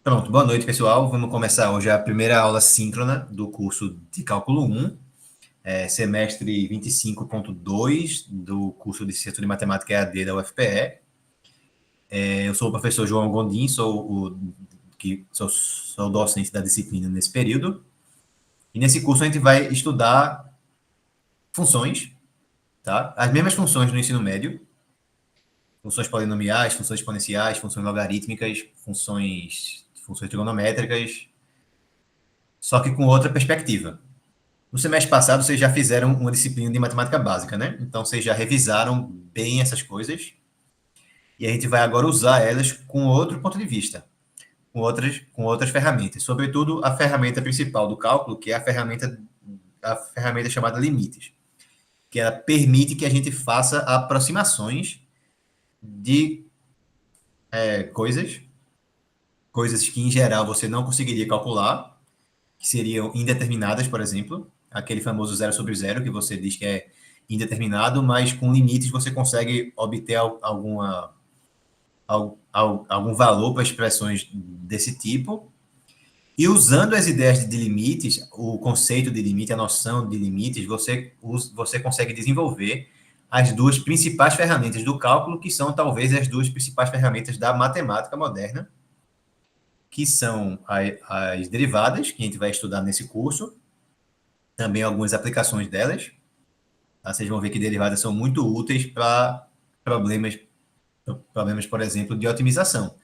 Pronto, boa noite, pessoal. Vamos começar hoje a primeira aula síncrona do curso de Cálculo 1, semestre 25.2 do curso de Ciência de Matemática EAD da UFPE. Eu sou o professor João Gondim, sou docente da disciplina nesse período. E nesse curso a gente vai estudar funções, tá? As mesmas funções do ensino médio, funções polinomiais, funções exponenciais, funções logarítmicas, funções trigonométricas, só que com outra perspectiva. No semestre passado, vocês já fizeram uma disciplina de matemática básica, né? Então, vocês já revisaram bem essas coisas. E a gente vai agora usar elas com outro ponto de vista, com outras ferramentas. Sobretudo, a ferramenta principal do cálculo, que é a ferramenta chamada limites, que ela permite que a gente faça aproximações de coisas que, em geral, você não conseguiria calcular, que seriam indeterminadas, por exemplo, aquele famoso zero sobre zero, que você diz que é indeterminado, mas com limites você consegue obter algum valor para expressões desse tipo. E usando as ideias de limites, o conceito de limite, a noção de limites, você consegue desenvolver as duas principais ferramentas do cálculo, que são talvez as duas principais ferramentas da matemática moderna, que são as derivadas, que a gente vai estudar nesse curso, também algumas aplicações delas. Tá? Vocês vão ver que derivadas são muito úteis para problemas, por exemplo, de otimização.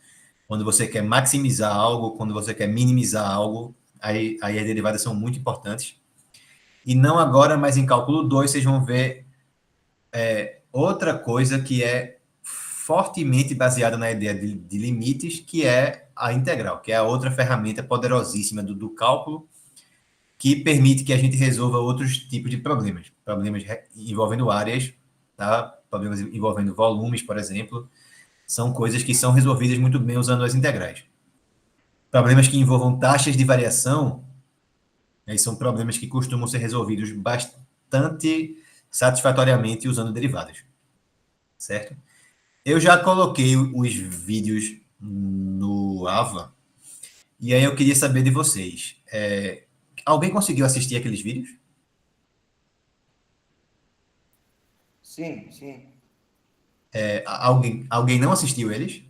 Quando você quer maximizar algo, quando você quer minimizar algo, aí as derivadas são muito importantes. E não agora, mas em cálculo 2, vocês vão ver outra coisa que é fortemente baseada na ideia de limites, que é a integral, que é a outra ferramenta poderosíssima do cálculo, que permite que a gente resolva outros tipos de problemas envolvendo áreas, tá? Problemas envolvendo volumes, por exemplo, são coisas que são resolvidas muito bem usando as integrais. Problemas que envolvam taxas de variação, aí são problemas que costumam ser resolvidos bastante satisfatoriamente usando derivadas, certo? Eu já coloquei os vídeos no AVA, e aí eu queria saber de vocês. Alguém conseguiu assistir aqueles vídeos? Sim, sim. Alguém não assistiu eles?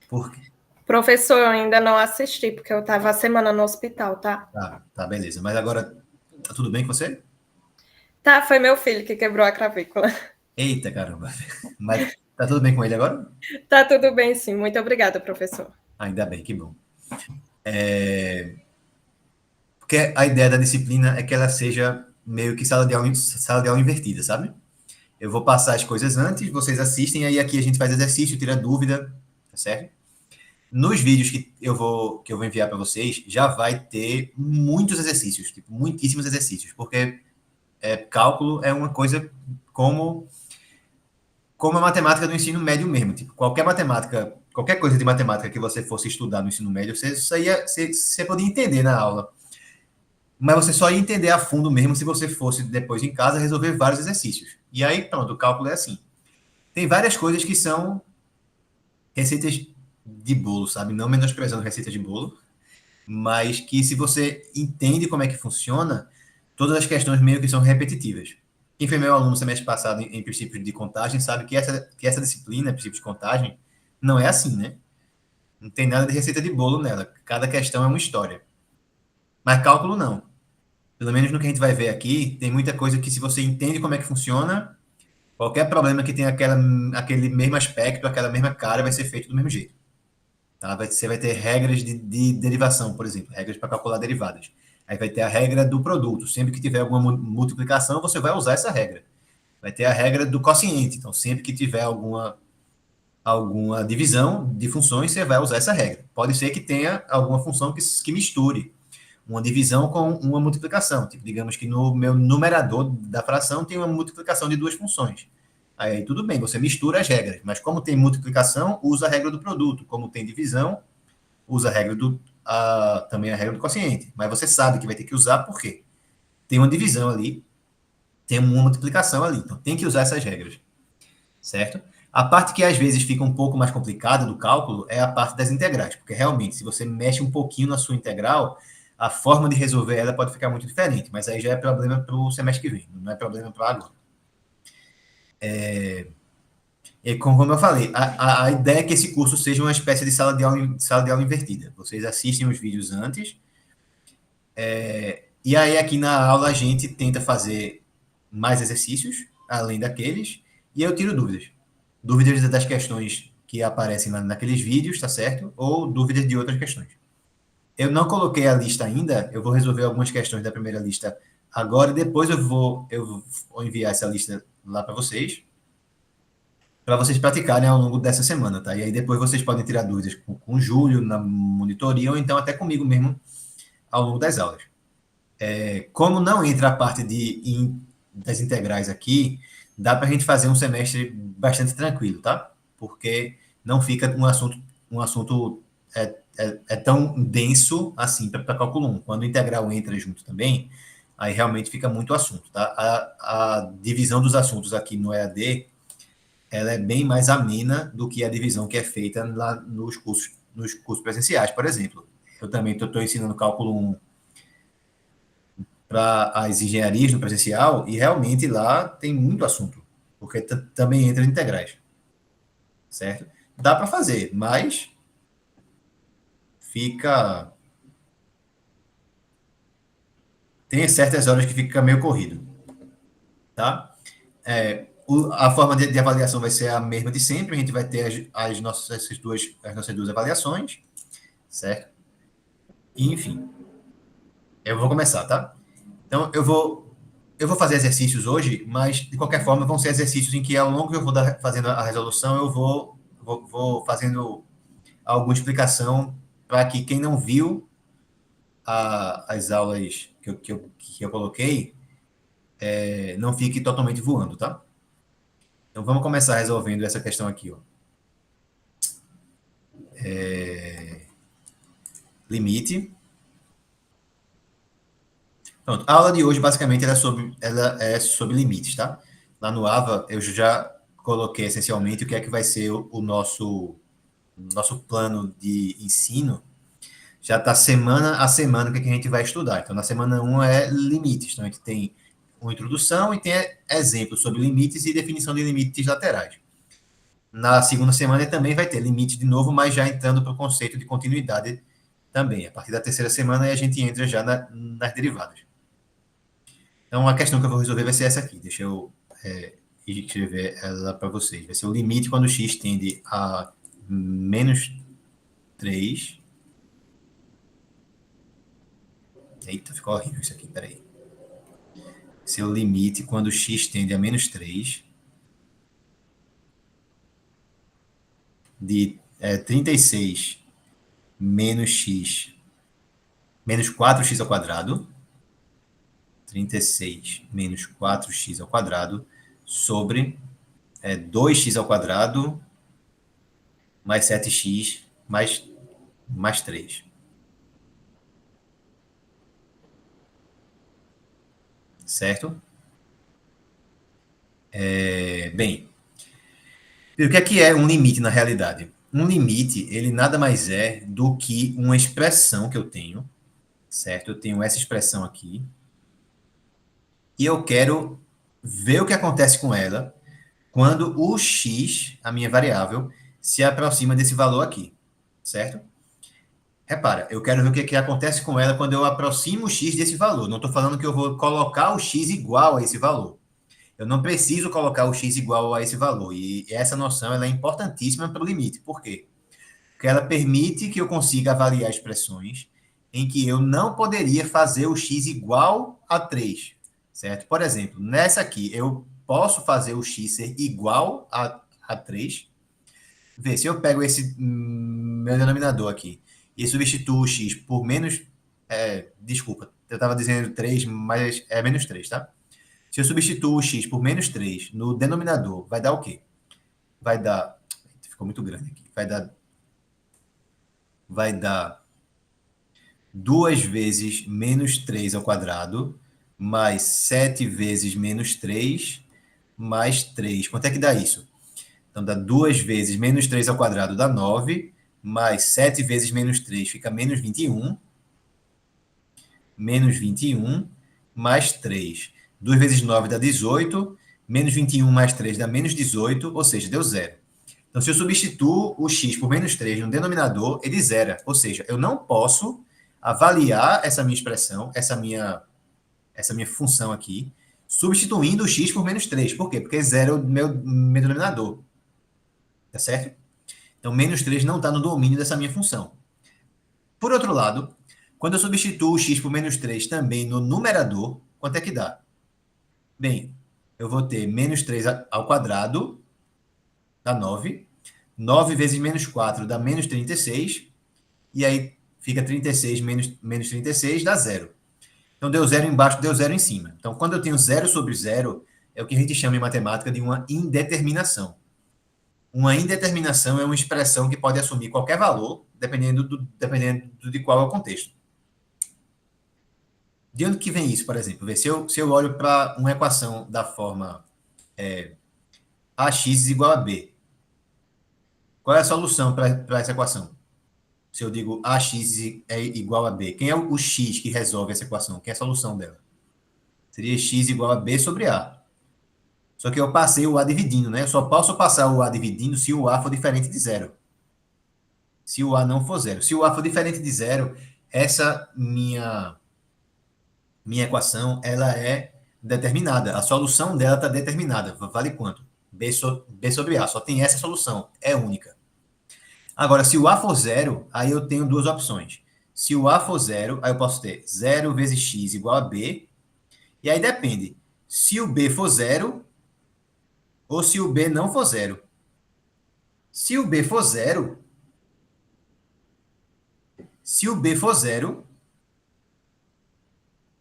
Por quê? Professor, eu ainda não assisti, porque eu estava a semana no hospital, tá? Tá, beleza. Mas agora, tá tudo bem com você? Tá, foi meu filho que quebrou a clavícula. Eita, caramba. Mas tá tudo bem com ele agora? Tá tudo bem, sim. Muito obrigada, professor. Ainda bem, que bom. Porque a ideia da disciplina é que ela seja meio que sala de aula invertida, sabe? Eu vou passar as coisas antes, vocês assistem, aí aqui a gente faz exercício, tira dúvida, tá certo? Nos vídeos que eu vou enviar para vocês, já vai ter muitos exercícios, tipo, muitíssimos exercícios, porque cálculo é uma coisa como a matemática do ensino médio mesmo. Tipo, qualquer coisa de matemática que você fosse estudar no ensino médio, você podia entender na aula. Mas você só ia entender a fundo mesmo se você fosse depois em casa resolver vários exercícios. E aí, pronto, o cálculo é assim. Tem várias coisas que são receitas de bolo, sabe? Não menosprezando receitas de bolo, mas que se você entende como é que funciona, todas as questões meio que são repetitivas. Quem foi meu aluno no semestre passado em princípios de contagem sabe que essa disciplina, princípios de contagem, não é assim, né? Não tem nada de receita de bolo nela. Cada questão é uma história. Mas cálculo não. Pelo menos no que a gente vai ver aqui, tem muita coisa que se você entende como é que funciona, qualquer problema que tenha aquele mesmo aspecto, aquela mesma cara, vai ser feito do mesmo jeito. Tá? Você vai ter regras de derivação, por exemplo, regras para calcular derivadas. Aí vai ter a regra do produto. Sempre que tiver alguma multiplicação, você vai usar essa regra. Vai ter a regra do quociente. Então, sempre que tiver alguma divisão de funções, você vai usar essa regra. Pode ser que tenha alguma função que misture uma divisão com uma multiplicação. Tipo, digamos que no meu numerador da fração tem uma multiplicação de duas funções. Aí tudo bem, você mistura as regras, mas como tem multiplicação, usa a regra do produto. Como tem divisão, usa também a regra do quociente. Mas você sabe que vai ter que usar por quê? Tem uma divisão ali, tem uma multiplicação ali. Então tem que usar essas regras, certo? A parte que às vezes fica um pouco mais complicada do cálculo é a parte das integrais, porque realmente, se você mexe um pouquinho na sua integral, a forma de resolver ela pode ficar muito diferente, mas aí já é problema para o semestre que vem, não é problema para agora. E como eu falei, a ideia é que esse curso seja uma espécie de sala de aula invertida. Vocês assistem os vídeos antes, e aí aqui na aula a gente tenta fazer mais exercícios, além daqueles, e eu tiro dúvidas. Dúvidas das questões que aparecem naqueles vídeos, tá certo? Ou dúvidas de outras questões. Eu não coloquei a lista ainda, eu vou resolver algumas questões da primeira lista agora, e depois eu vou enviar essa lista lá para vocês praticarem ao longo dessa semana, tá? E aí depois vocês podem tirar dúvidas com o Júlio na monitoria, ou então até comigo mesmo ao longo das aulas. Como não entra a parte das integrais aqui, dá para a gente fazer um semestre bastante tranquilo, tá? Porque não fica um assunto tão denso assim para cálculo 1. Quando o integral entra junto também, aí realmente fica muito assunto, tá? A divisão dos assuntos aqui no EAD, ela é bem mais amena do que a divisão que é feita lá nos cursos presenciais, por exemplo. Eu também estou ensinando cálculo 1 para as engenharias no presencial, e realmente lá tem muito assunto, porque também entra em integrais, certo? Dá para fazer, mas fica... Tem certas horas que fica meio corrido, tá? A forma de avaliação vai ser a mesma de sempre, a gente vai ter as nossas duas avaliações, certo? E, enfim, eu vou começar, tá? Então, eu vou fazer exercícios hoje, mas, de qualquer forma, vão ser exercícios em que, ao longo que eu vou fazendo a resolução, eu vou fazendo alguma explicação para que quem não viu as aulas que eu coloquei não fique totalmente voando, tá? Então, vamos começar resolvendo essa questão aqui, ó. Limite. Pronto. A aula de hoje, basicamente, ela é sobre limites, tá? Lá no AVA, eu já coloquei, essencialmente, o que é que vai ser o nosso plano de ensino. Já está semana a semana o que é que a gente vai estudar. Então, na semana 1 é limites. Então, a gente tem uma introdução e tem exemplos sobre limites e definição de limites laterais. Na segunda semana também vai ter limite de novo, mas já entrando para o conceito de continuidade também. A partir da terceira semana, aí a gente entra já nas derivadas. Então, a questão que eu vou resolver vai ser essa aqui. Deixa eu escrever ela para vocês. Vai ser o limite quando x tende a menos 3. Eita, ficou horrível isso aqui, peraí. Vai ser o limite quando x tende a menos 3 de 36 menos x menos 4x ao quadrado. 36 menos 4x ao quadrado sobre 2x ao quadrado mais 7x mais 3. Certo? Bem, o que é um limite na realidade? Um limite, ele nada mais é do que uma expressão que eu tenho, certo? Eu tenho essa expressão aqui, e eu quero ver o que acontece com ela quando o x, a minha variável, se aproxima desse valor aqui, certo? Repara, eu quero ver o que acontece com ela quando eu aproximo o x desse valor. Não estou falando que eu vou colocar o x igual a esse valor. Eu não preciso colocar o x igual a esse valor. E essa noção ela é importantíssima para o limite. Por quê? Porque ela permite que eu consiga avaliar expressões em que eu não poderia fazer o x igual a 3, certo? Por exemplo, nessa aqui, eu posso fazer o x ser igual a 3. Vê, se eu pego esse meu denominador aqui e substituo o x por menos... desculpa, eu estava dizendo 3, mas é menos 3, tá? Se eu substituo o x por menos 3 no denominador, vai dar o quê? Vai dar... Ficou muito grande aqui. Vai dar 2 vezes menos 3 ao quadrado, mais 7 vezes menos 3, mais 3. Quanto é que dá isso? Então, dá 2 vezes menos 3 ao quadrado dá 9, mais 7 vezes menos 3 fica menos 21, menos 21, mais 3. 2 vezes 9 dá 18, menos 21 mais 3 dá menos 18, ou seja, deu zero. Então, se eu substituo o x por menos 3 no denominador, ele zera. Ou seja, eu não posso avaliar essa minha expressão, essa minha função aqui, substituindo o x por menos 3. Por quê? Porque zero é o meu denominador. Tá certo? Então, menos 3 não está no domínio dessa minha função. Por outro lado, quando eu substituo o x por menos 3 também no numerador, quanto é que dá? Bem, eu vou ter menos 3 ao quadrado, dá 9. 9 vezes menos 4 dá menos 36. E aí fica 36 menos 36 dá zero. Então, deu zero embaixo, deu zero em cima. Então, quando eu tenho zero sobre zero, é o que a gente chama em matemática de uma indeterminação. Uma indeterminação é uma expressão que pode assumir qualquer valor, dependendo de qual é o contexto. De onde que vem isso, por exemplo? Se eu olho para uma equação da forma ax igual a b, qual é a solução para essa equação? Se eu digo ax é igual a b, quem é o x que resolve essa equação? Quem é a solução dela? Seria x igual a b sobre a. Só que eu passei o a dividindo, né? Eu só posso passar o a dividindo se o a for diferente de zero. Se o a não for zero. Se o a for diferente de zero, essa minha equação, ela é determinada. A solução dela está determinada. Vale quanto? B sobre A. Só tem essa solução. É única. Agora, se o A for zero, aí eu tenho duas opções. Se o A for zero, aí eu posso ter 0 vezes x igual a B. E aí depende. Se o B for zero ou se o B não for zero. Se o B for zero,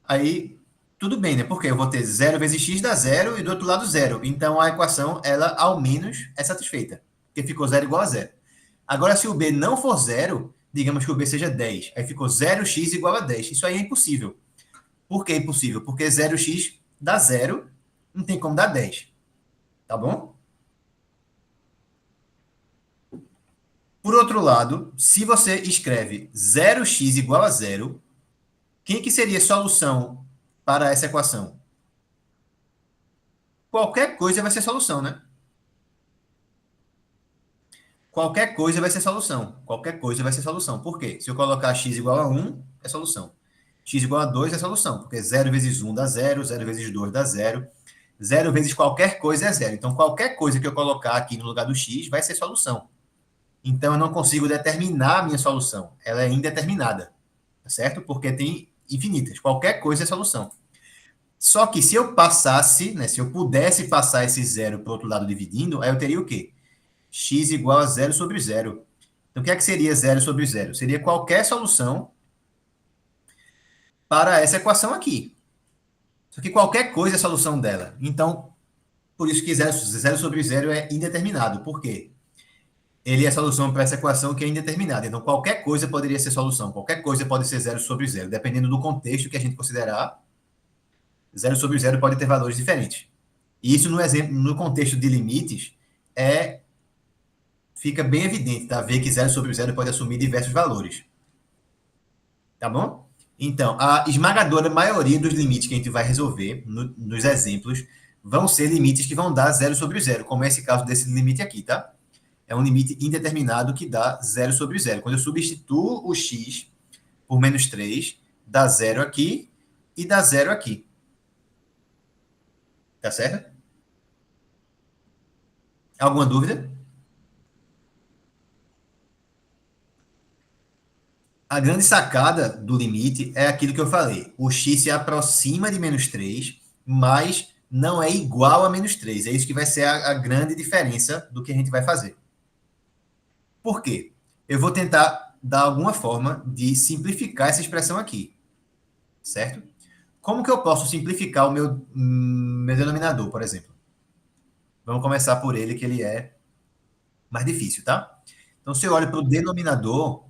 aí tudo bem, né? Porque eu vou ter 0 vezes x dá zero e do outro lado zero. Então a equação, ela ao menos é satisfeita. Porque ficou zero igual a zero. Agora, se o B não for zero, digamos que o B seja 10. Aí ficou 0x igual a 10. Isso aí é impossível. Por que é impossível? Porque 0x dá zero, não tem como dar 10. Tá bom? Por outro lado, se você escreve 0x igual a zero, quem que seria a solução para essa equação? Qualquer coisa vai ser solução, né? Qualquer coisa vai ser solução. Qualquer coisa vai ser solução. Por quê? Se eu colocar x igual a 1, é solução. X igual a 2 é solução, porque 0 vezes 1 dá 0, 0 vezes 2 dá 0, 0 vezes qualquer coisa é 0. Então, qualquer coisa que eu colocar aqui no lugar do x vai ser solução. Então, eu não consigo determinar a minha solução. Ela é indeterminada, tá certo? Porque tem infinitas. Qualquer coisa é solução. Só que se eu passasse, né, se eu pudesse passar esse zero para o outro lado dividindo, aí eu teria o quê? X igual a 0 sobre 0. Então, o que é que seria 0 sobre 0? Seria qualquer solução para essa equação aqui. Só que qualquer coisa é a solução dela. Então, por isso que 0 sobre 0 é indeterminado. Por quê? Ele é a solução para essa equação que é indeterminada. Então, qualquer coisa poderia ser solução. Qualquer coisa pode ser 0 sobre 0. Dependendo do contexto que a gente considerar, 0 sobre 0 pode ter valores diferentes. E isso, no exemplo, no contexto de limites, fica bem evidente, tá? Ver que 0 sobre 0 pode assumir diversos valores. Tá bom? Então, a esmagadora maioria dos limites que a gente vai resolver nos exemplos vão ser limites que vão dar 0 sobre 0, como é esse caso desse limite aqui, tá? É um limite indeterminado que dá 0 sobre 0. Quando eu substituo o x por menos 3, dá 0 aqui e dá 0 aqui. Tá certo? Alguma dúvida? A grande sacada do limite é aquilo que eu falei. O x se aproxima de menos 3, mas não é igual a menos 3. É isso que vai ser a grande diferença do que a gente vai fazer. Por quê? Eu vou tentar dar alguma forma de simplificar essa expressão aqui. Certo? Como que eu posso simplificar o meu denominador, por exemplo? Vamos começar por ele, que ele é mais difícil, tá? Então, se eu olho para o denominador,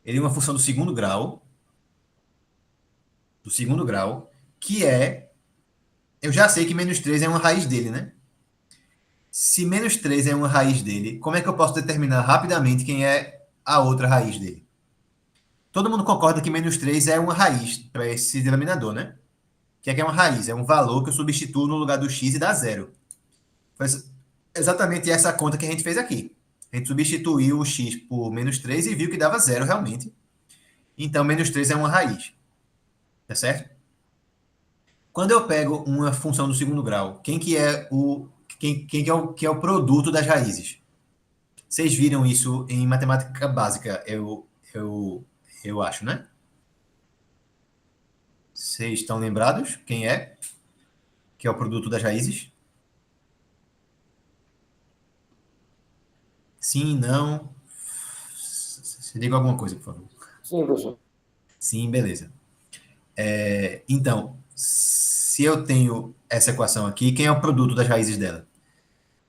ele é uma função do segundo grau, que é eu já sei que menos 3 é uma raiz dele, né? Se menos 3 é uma raiz dele, como é que eu posso determinar rapidamente quem é a outra raiz dele? Todo mundo concorda que menos 3 é uma raiz para esse denominador, né? O que é uma raiz? É um valor que eu substituo no lugar do x e dá zero. Foi exatamente essa conta que a gente fez aqui. A gente substituiu o x por menos 3 e viu que dava zero realmente. Então, menos 3 é uma raiz. Tá certo? Quando eu pego uma função do segundo grau, quem que é o produto das raízes? Vocês viram isso em matemática básica, eu acho, né? Vocês estão lembrados? Quem é? Que é o produto das raízes? Sim, não. Se diga alguma coisa, por favor. Sim, professor. Sim, beleza. Então, se eu tenho essa equação aqui, quem é o produto das raízes dela?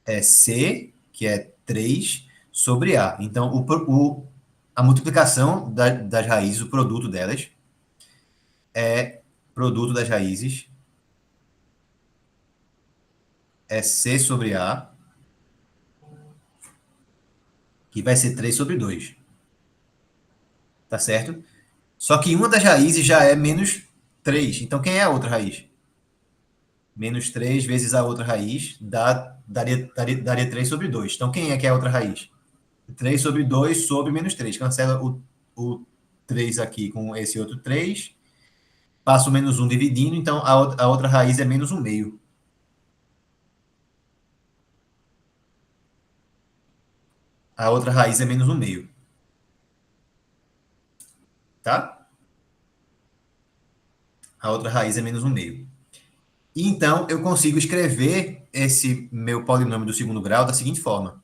É C, que é 3 sobre A. Então, a multiplicação das raízes, o produto delas, é produto das raízes, é C sobre A, que vai ser 3 sobre 2. Tá certo? Só que uma das raízes já é menos 3. Então, quem é a outra raiz? Menos 3 vezes a outra raiz daria 3 sobre 2. Então, quem é que é a outra raiz? 3 sobre 2 sobre menos 3. Cancela o 3 aqui com esse outro 3. Passa o menos 1 dividindo, então a outra raiz é menos 1 meio. A outra raiz é menos 1 meio. Tá? A outra raiz é menos 1 meio. E então, eu consigo escrever esse meu polinômio do segundo grau da seguinte forma.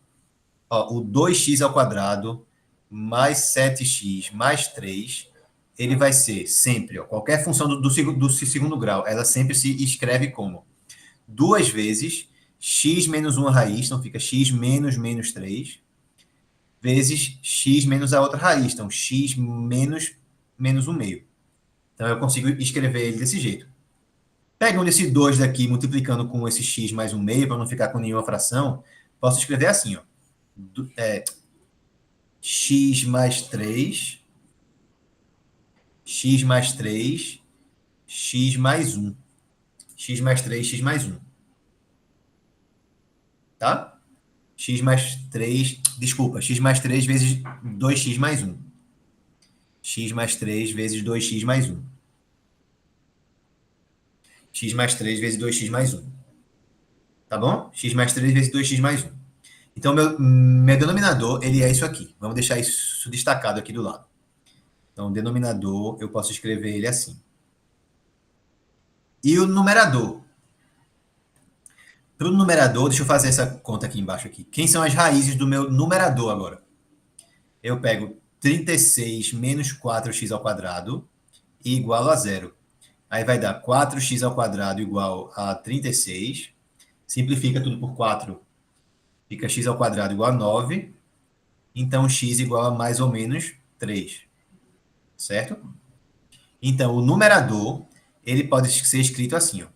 Ó, o 2x ao quadrado mais 7x mais 3, ele vai ser sempre, ó, qualquer função do segundo grau, ela sempre se escreve como 2 vezes x menos uma raiz, então fica x menos menos 3, vezes x menos a outra raiz, então x menos menos 1 meio. Então eu consigo escrever ele desse jeito. Pegando esse 2 daqui, multiplicando com esse x mais 1 meio, para não ficar com nenhuma fração, posso escrever assim, ó. X mais 3, x mais 3, x mais 1. X mais 3, x mais 1. Tá? X mais 3, desculpa, x mais 3 vezes 2x mais 1. X mais 3 vezes 2x mais 1. X mais 3 vezes 2x mais 1. Tá bom? X mais 3 vezes 2x mais 1. Então, meu denominador, ele é isso aqui. Vamos deixar isso destacado aqui do lado. Então, o denominador, eu posso escrever ele assim. E o numerador? Para o numerador, deixa eu fazer essa conta aqui embaixo. Aqui. Quem são as raízes do meu numerador agora? Eu pego 36 menos 4x ao quadrado igual a zero. Aí vai dar 4x ao quadrado igual a 36. Simplifica tudo por 4. Fica x ao quadrado igual a 9. Então, x igual a mais ou menos 3. Certo? Então, o numerador, ele pode ser escrito assim, ó.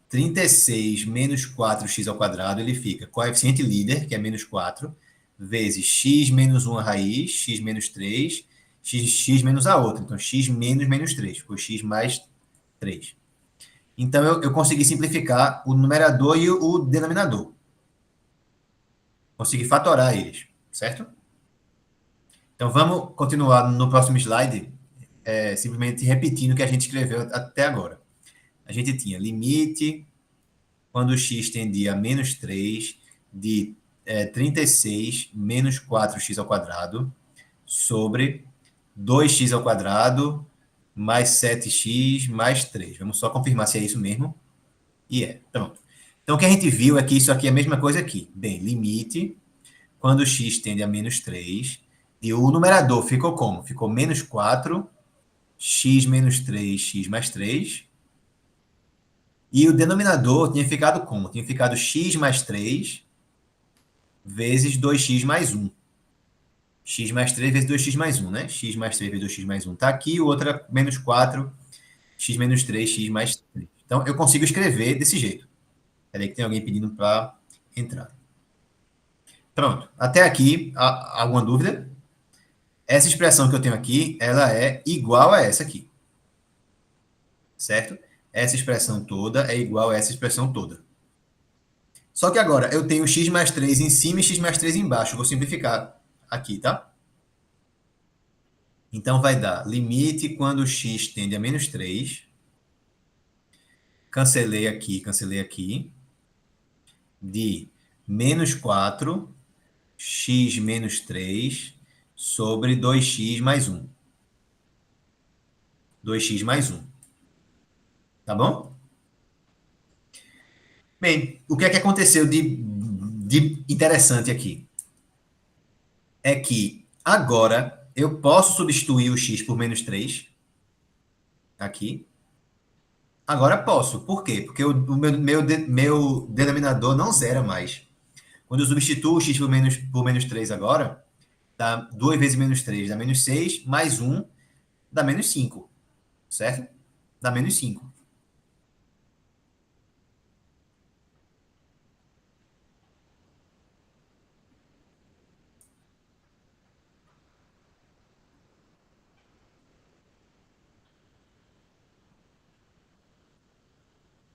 36 menos 4x ao quadrado, ele fica coeficiente líder, que é menos 4, vezes x menos 1 raiz, x menos 3, x menos a outra. Então, x menos menos 3, ficou x mais 3. Então, eu consegui simplificar o numerador e o denominador. Consegui fatorar eles, certo? Então, vamos continuar no próximo slide, simplesmente repetindo o que a gente escreveu até agora. A gente tinha limite, quando x tendia a menos 3, de 36 menos 4x ao quadrado, sobre 2x ao quadrado, mais 7x, mais 3. Vamos só confirmar se é isso mesmo. E é. Pronto. Então, o que a gente viu é que isso aqui é a mesma coisa aqui. Bem, limite, quando x tende a menos 3, e o numerador ficou como? Ficou menos 4, x menos 3, x mais 3. E o denominador tinha ficado como? Tinha ficado x mais 3 vezes 2x mais 1. X mais 3 vezes 2x mais 1, né? X mais 3 vezes 2x mais 1 está aqui, o outro é menos 4 x menos 3, x mais 3. Então, eu consigo escrever desse jeito. Peraí que tem alguém pedindo para entrar. Pronto. Até aqui, alguma dúvida? Essa expressão que eu tenho aqui, ela é igual a essa aqui. Certo? Essa expressão toda é igual a essa expressão toda. Só que agora eu tenho x mais 3 em cima e x mais 3 embaixo. Vou simplificar aqui, tá? Então vai dar limite quando x tende a menos 3. Cancelei aqui. De menos 4, x menos 3, sobre 2x mais 1. 2x mais 1. Tá bom? Bem, o que é que aconteceu de interessante aqui? É que agora eu posso substituir o x por menos 3. Aqui. Agora posso. Por quê? Porque o meu denominador não zera mais. Quando eu substituo o x por menos 3 agora, dá 2 vezes menos 3 dá menos 6, mais 1 dá menos 5. Certo? Dá menos 5.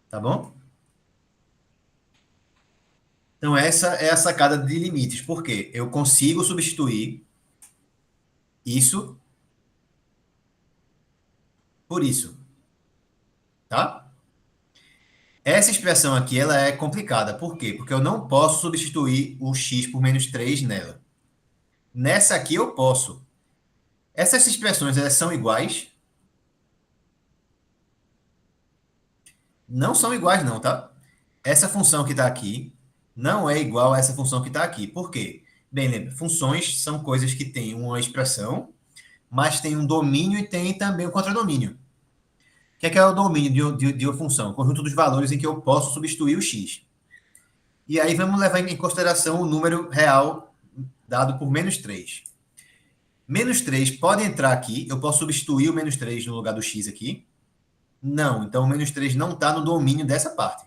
Tá bom? Então, essa é a sacada de limites. Por quê? Eu consigo substituir isso por isso. Tá? Essa expressão aqui, ela é complicada. Por quê? Porque eu não posso substituir o x por menos 3 nela. Nessa aqui eu posso. Essas expressões, elas são iguais? Não são iguais não, tá? Essa função que está aqui não é igual a essa função que está aqui. Por quê? Bem, lembra, funções são coisas que têm uma expressão, mas tem um domínio e tem também um contradomínio. O que é o domínio de uma função? O conjunto dos valores em que eu posso substituir o x. E aí vamos levar em consideração o número real dado por menos 3. Menos 3 pode entrar aqui, eu posso substituir o menos 3 no lugar do x aqui? Não, então o menos 3 não está no domínio dessa parte.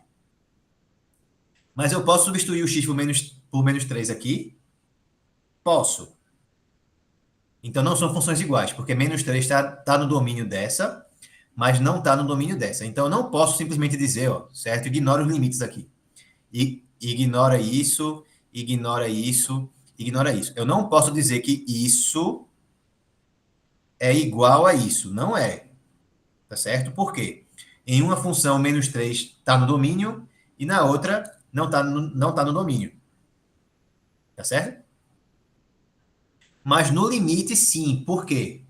Mas eu posso substituir o x por menos 3 aqui? Posso. Então não são funções iguais, porque menos 3 tá no domínio dessa, mas não está no domínio dessa. Então eu não posso simplesmente dizer, ó, certo? Ignora os limites aqui. E ignora isso, ignora isso, ignora isso. Eu não posso dizer que isso é igual a isso. Não é. Tá certo? Por quê? Em uma função, menos 3 está no domínio, e na outra não está no domínio. Tá certo? Mas no limite, sim. Por quê?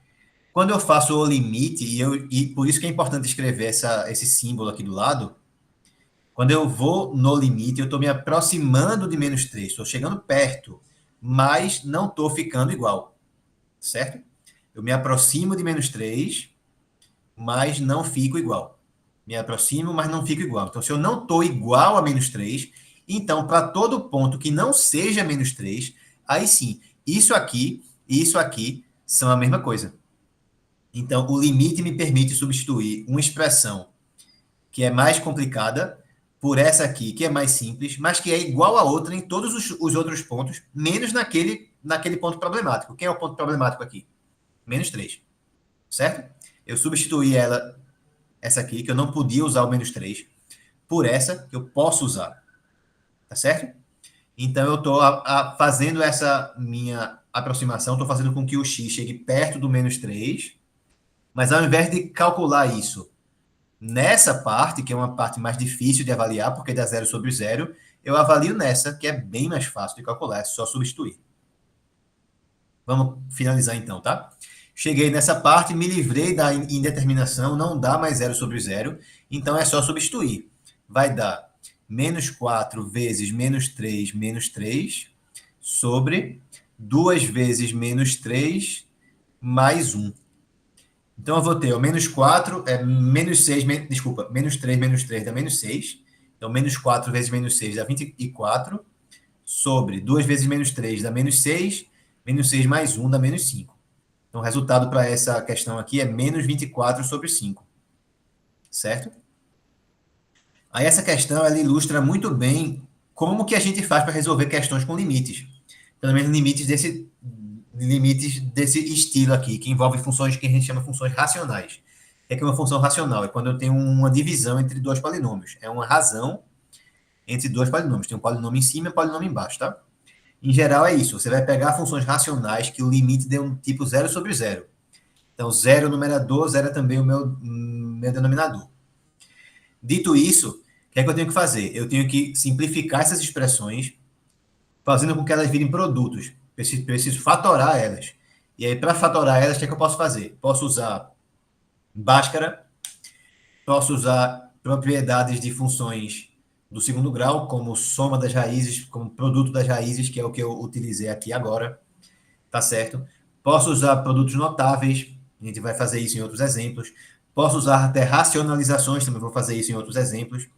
Quando eu faço o limite, e por isso que é importante escrever esse símbolo aqui do lado, quando eu vou no limite, eu estou me aproximando de menos 3, estou chegando perto, mas não estou ficando igual. Certo? Eu me aproximo de menos 3, mas não fico igual. Me aproximo, mas não fico igual. Então, se eu não estou igual a menos 3, então, para todo ponto que não seja menos 3, aí sim, isso aqui e isso aqui são a mesma coisa. Então, o limite me permite substituir uma expressão que é mais complicada por essa aqui, que é mais simples, mas que é igual a outra em todos os outros pontos, menos naquele ponto problemático. Quem é o ponto problemático aqui? Menos 3. Certo? Eu substituí essa aqui, que eu não podia usar o menos 3, por essa que eu posso usar. Tá certo? Então, eu estou fazendo essa minha aproximação, estou fazendo com que o x chegue perto do menos 3, mas ao invés de calcular isso nessa parte, que é uma parte mais difícil de avaliar, porque dá 0 sobre 0, eu avalio nessa, que é bem mais fácil de calcular, é só substituir. Vamos finalizar então, tá? Cheguei nessa parte, me livrei da indeterminação, não dá mais 0 sobre 0, então é só substituir. Vai dar menos 4 vezes menos 3, sobre 2 vezes menos 3, mais 1. Então, eu vou ter o menos 4, menos 6, desculpa, menos 3 dá menos 6. Então, menos 4 vezes menos 6 dá 24, sobre 2 vezes menos 3 dá menos 6, menos 6 mais 1 dá menos 5. Então, o resultado para essa questão aqui é menos 24 sobre 5. certo? Aí essa questão, ela ilustra muito bem como que a gente faz para resolver questões com limites. Pelo menos limites desse estilo aqui, que envolve funções que a gente chama de funções racionais. É que uma função racional é quando eu tenho uma divisão entre dois polinômios. É uma razão entre dois polinômios. Tem um polinômio em cima e um polinômio embaixo, tá? Em geral é isso. Você vai pegar funções racionais que o limite dê um tipo 0/0. Então, 0 é o numerador, 0 é também o meu denominador. Dito isso, o que é que eu tenho que fazer? Eu tenho que simplificar essas expressões, fazendo com que elas virem produtos. Preciso fatorar elas. E aí, para fatorar elas, o que é que eu posso fazer? Posso usar Bhaskara, posso usar propriedades de funções do segundo grau, como soma das raízes, como produto das raízes, que é o que eu utilizei aqui agora, tá certo? Posso usar produtos notáveis, a gente vai fazer isso em outros exemplos. Posso usar até racionalizações, também vou fazer isso em outros exemplos.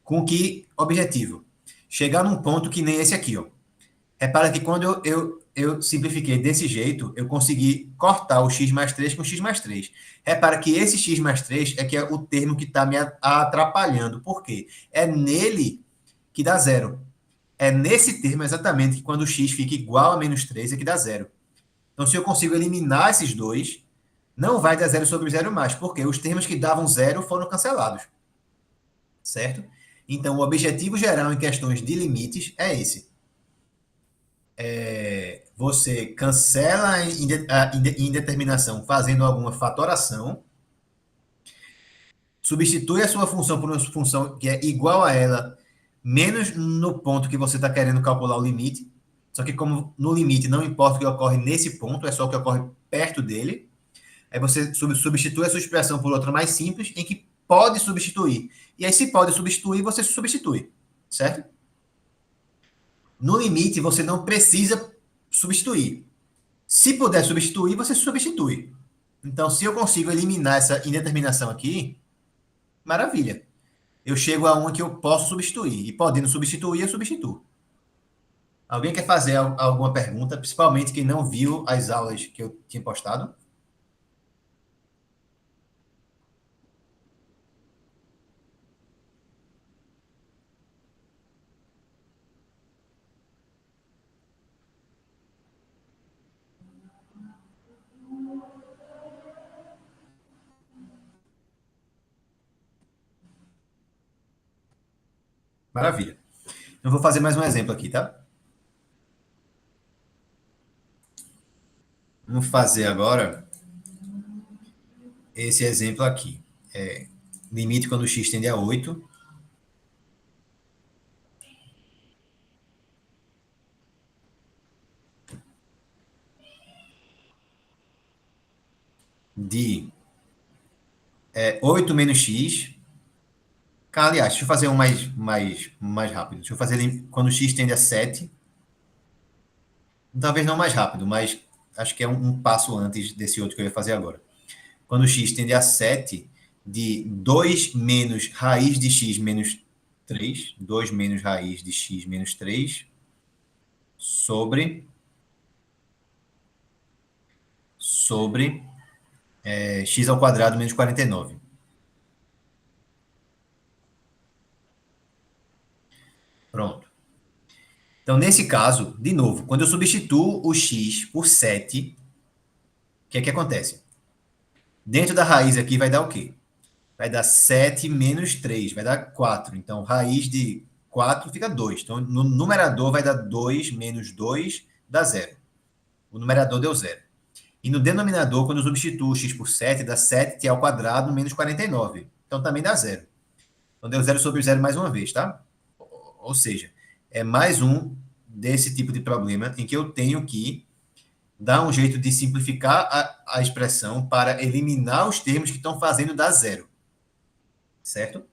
Com que objetivo? Chegar num ponto que nem esse aqui, ó. Repara que quando eu simplifiquei desse jeito, eu consegui cortar o x mais 3 com x mais 3. Repara que esse x mais 3 é que é o termo que está me atrapalhando. Por quê? É nele que dá zero. É nesse termo exatamente que quando o x fica igual a menos 3 é que dá zero. Então, se eu consigo eliminar esses dois, não vai dar 0/0 mais, porque os termos que davam zero foram cancelados. Certo? Então, o objetivo geral em questões de limites é esse. Você cancela a indeterminação fazendo alguma fatoração, substitui a sua função por uma função que é igual a ela, menos no ponto que você está querendo calcular o limite. Só que como no limite não importa o que ocorre nesse ponto, é só o que ocorre perto dele. Aí você substitui a sua expressão por outra mais simples, em que pode substituir. E aí, se pode substituir, você substitui. Certo? No limite, você não precisa substituir. Se puder substituir, você substitui. Então, se eu consigo eliminar essa indeterminação aqui, maravilha. Eu chego a uma que eu posso substituir. E podendo substituir, eu substituo. Alguém quer fazer alguma pergunta? Principalmente quem não viu as aulas que eu tinha postado? Maravilha. Eu vou fazer mais um exemplo aqui, tá? Vamos fazer agora esse exemplo aqui. Limite quando x tende a 8. De 8 menos x. Aliás, deixa eu fazer um mais rápido. Deixa eu fazer quando x tende a 7. Talvez não mais rápido, mas acho que é um passo antes desse outro que eu ia fazer agora. Quando x tende a 7, de 2 menos raiz de x menos 3, 2 menos raiz de x menos 3, sobre x ao quadrado menos 49. Pronto. Então, nesse caso, de novo, quando eu substituo o x por 7, o que é que acontece? Dentro da raiz aqui vai dar o quê? Vai dar 7 menos 3, vai dar 4. Então, raiz de 4 fica 2. Então, no numerador vai dar 2 menos 2, dá 0. O numerador deu 0. E no denominador, quando eu substituo x por 7, dá 7t ao quadrado menos 49. Então, também dá 0. Então, deu 0/0 mais uma vez, tá? Ou seja, é mais um desse tipo de problema em que eu tenho que dar um jeito de simplificar a expressão para eliminar os termos que estão fazendo dar 0. Certo?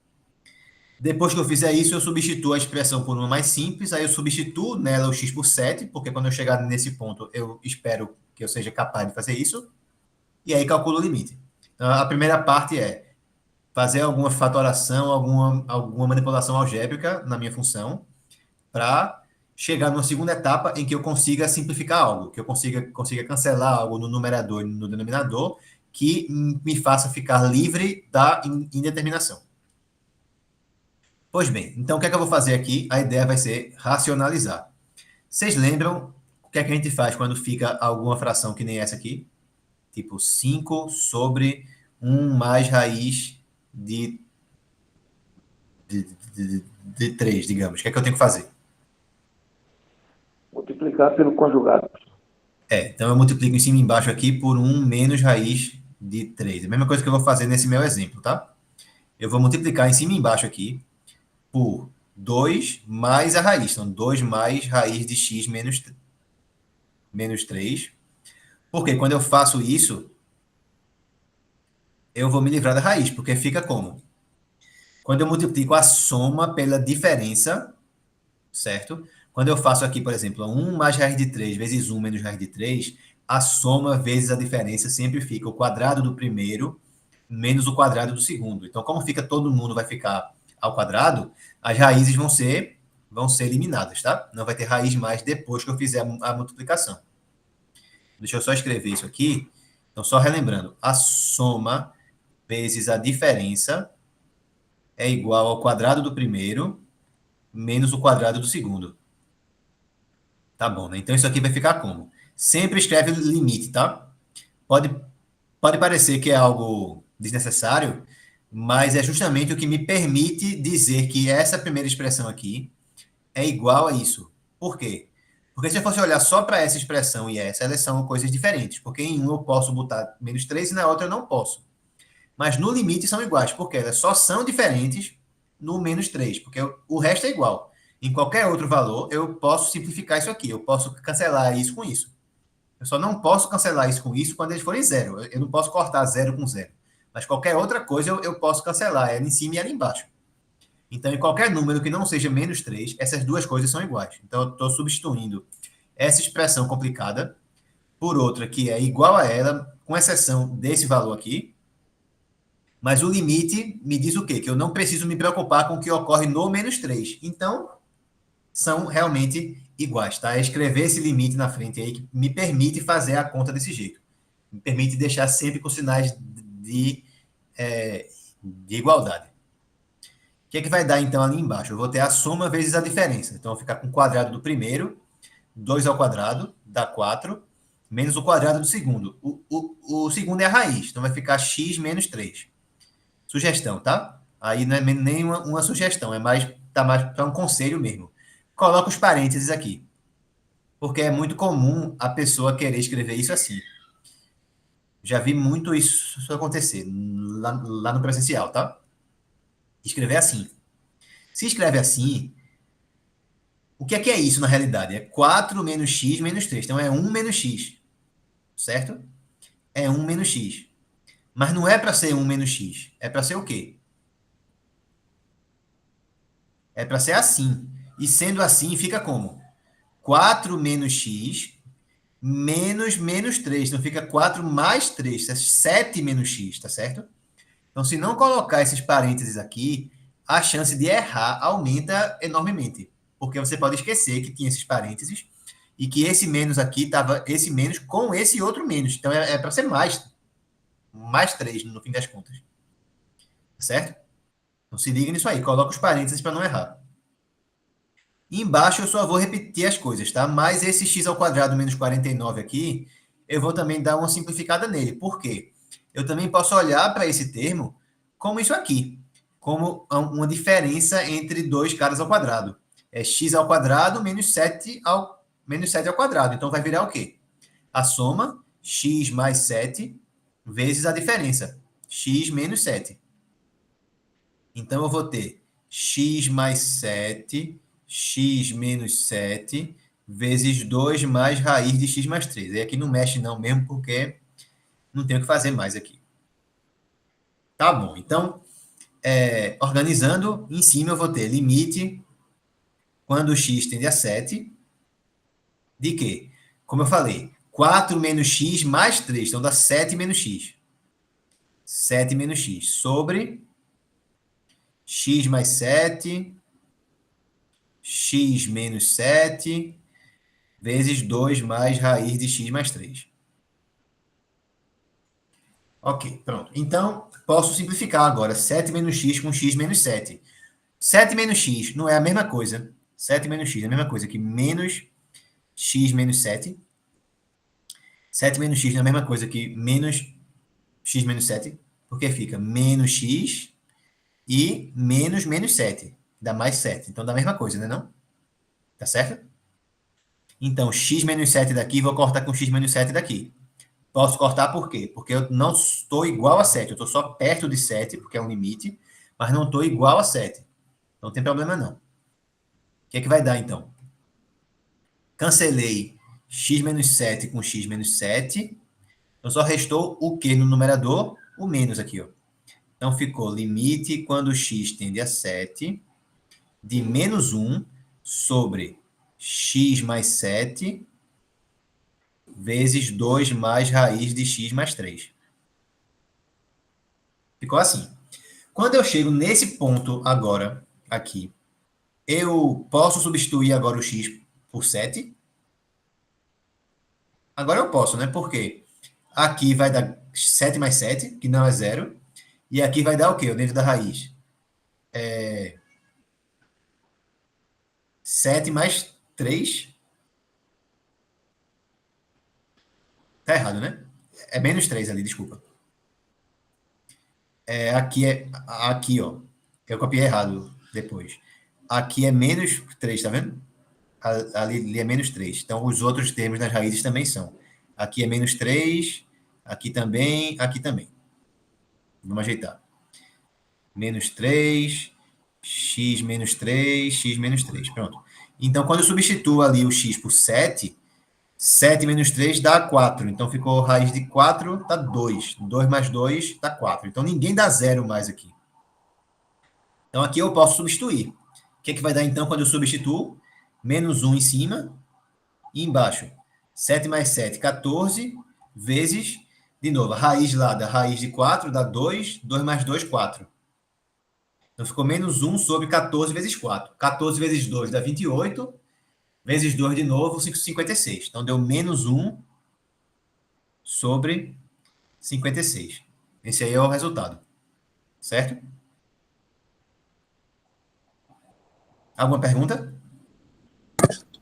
Depois que eu fizer isso, eu substituo a expressão por uma mais simples, aí eu substituo nela o x por 7, porque quando eu chegar nesse ponto, eu espero que eu seja capaz de fazer isso, e aí calculo o limite. Então, a primeira parte é fazer alguma fatoração, alguma manipulação algébrica na minha função, para chegar numa segunda etapa em que eu consiga simplificar algo, que eu consiga cancelar algo no numerador e no denominador, que me faça ficar livre da indeterminação. Pois bem, então o que é que eu vou fazer aqui? A ideia vai ser racionalizar. Vocês lembram o que é que a gente faz quando fica alguma fração que nem essa aqui? Tipo 5 sobre 1 mais raiz de 3, digamos. O que é que eu tenho que fazer? Multiplicar pelo conjugado. Então eu multiplico em cima e embaixo aqui por 1 menos raiz de 3. A mesma coisa que eu vou fazer nesse meu exemplo, tá? Eu vou multiplicar em cima e embaixo aqui por 2 mais a raiz. Então, 2 mais raiz de x menos 3. Porque quando eu faço isso, eu vou me livrar da raiz, porque fica como? Quando eu multiplico a soma pela diferença, certo? Quando eu faço aqui, por exemplo, 1 mais raiz de 3 vezes 1 menos raiz de 3, a soma vezes a diferença sempre fica o quadrado do primeiro menos o quadrado do segundo. Então, como fica todo mundo vai ficar ao quadrado, as raízes vão ser eliminadas, tá? Não vai ter raiz mais depois que eu fizer a multiplicação. Deixa eu só escrever isso aqui. Então, só relembrando, a soma vezes a diferença é igual ao quadrado do primeiro menos o quadrado do segundo. Tá bom, né? Então, isso aqui vai ficar como? Sempre escreve limite, tá? Pode parecer que é algo desnecessário, mas é justamente o que me permite dizer que essa primeira expressão aqui é igual a isso. Por quê? Porque se eu fosse olhar só para essa expressão e essa, elas são coisas diferentes. Porque em um eu posso botar menos 3 e na outra eu não posso. Mas no limite são iguais, porque elas só são diferentes no menos 3, porque o resto é igual. Em qualquer outro valor, eu posso simplificar isso aqui. Eu posso cancelar isso com isso. Eu só não posso cancelar isso com isso quando eles forem zero. Eu não posso cortar zero com zero. Mas qualquer outra coisa eu posso cancelar, ela em cima e ela embaixo. Então, em qualquer número que não seja menos 3, essas duas coisas são iguais. Então, eu estou substituindo essa expressão complicada por outra que é igual a ela, com exceção desse valor aqui. Mas o limite me diz o quê? Que eu não preciso me preocupar com o que ocorre no menos 3. Então, são realmente iguais, tá? É escrever esse limite na frente aí que me permite fazer a conta desse jeito. Me permite deixar sempre com sinais de igualdade. O que é que vai dar, então, ali embaixo? Eu vou ter a soma vezes a diferença. Então, eu vou ficar com o quadrado do primeiro, 2 ao quadrado, dá 4, menos o quadrado do segundo. O segundo é a raiz, então vai ficar x menos 3. Sugestão, tá? Aí não é nem uma sugestão, tá mais para um conselho mesmo. Coloca os parênteses aqui. Porque é muito comum a pessoa querer escrever isso assim. Já vi muito isso acontecer lá no presencial, tá? Escrever assim. Se escreve assim, o que é isso na realidade? É 4 menos x menos 3. Então é 1 menos x, certo? É 1 menos x. Mas não é para ser 1 menos x. É para ser o quê? É para ser assim. E sendo assim, fica como? 4 menos x menos 3. Então fica 4 mais 3. É 7 menos x, tá certo? Então, se não colocar esses parênteses aqui, a chance de errar aumenta enormemente. Porque você pode esquecer que tinha esses parênteses e que esse menos aqui estava esse menos com esse outro menos. Então, é para ser mais 3 no fim das contas. Certo? Então, se liga nisso aí. Coloca os parênteses para não errar. E embaixo eu só vou repetir as coisas, tá? Mas esse x ao quadrado menos 49 aqui, eu vou também dar uma simplificada nele. Por quê? Eu também posso olhar para esse termo como isso aqui, como uma diferença entre dois caras ao quadrado. É x ao quadrado menos 7 ao quadrado. Então vai virar o quê? A soma x mais 7 vezes a diferença, x menos 7. Então eu vou ter x mais 7, x menos 7, vezes 2 mais raiz de x mais 3. E aqui não mexe não mesmo, porque não tem o que fazer mais aqui. Tá bom, então, organizando, em cima eu vou ter limite, quando x tende a 7, de quê? Como eu falei, 4 menos x mais 3, então dá 7 menos x. 7 menos x sobre x mais 7, x menos 7, vezes 2 mais raiz de x mais 3. Ok, pronto. Então, posso simplificar agora. 7 menos x com x menos 7. 7 menos x não é a mesma coisa. 7 menos x é a mesma coisa que menos x menos 7. 7 menos x não é a mesma coisa que menos x menos 7. Porque fica menos x e menos menos 7. Dá mais 7. Então, dá a mesma coisa, né não? Tá certo? Então, x menos 7 daqui, vou cortar com x menos 7 daqui. Posso cortar por quê? Porque eu não estou igual a 7. Eu estou só perto de 7, porque é um limite, mas não estou igual a 7. Não tem problema, não. O que é que vai dar, então? Cancelei x menos 7 com x menos 7. Então, só restou o que no numerador? O menos aqui, ó. Então, ficou limite quando x tende a 7 de menos 1 sobre x mais 7 vezes 2 mais raiz de x mais 3. Ficou assim. Quando eu chego nesse ponto agora, aqui, eu posso substituir agora o x por 7? Agora eu posso, né? Porque aqui vai dar 7 mais 7, que não é zero. E aqui vai dar o quê? Dentro da raiz. 7 mais 3. Tá errado, né? É menos 3 ali, desculpa. Aqui, ó. Eu copiei errado depois. Aqui é menos 3, tá vendo? Ali é menos 3. Então, os outros termos nas raízes também são. Aqui é menos 3, aqui também, aqui também. Vamos ajeitar. Menos 3, x menos 3, x menos 3. Pronto. Então, quando eu substituo ali o x por 7, 7 menos 3 dá 4. Então, ficou raiz de 4, dá 2. 2 mais 2 dá 4. Então, ninguém dá zero mais aqui. Então, aqui eu posso substituir. O que é que vai dar, então, quando eu substituo? Menos 1 em cima e embaixo. 7 mais 7, 14, vezes, de novo, a raiz lá da raiz de 4 dá 2, 2 mais 2, 4. Então, ficou menos 1 sobre 14 vezes 4. 14 vezes 2 dá 28, vezes 2 de novo, 56. Então, deu menos 1 sobre 56. Esse aí é o resultado. Certo? Alguma pergunta?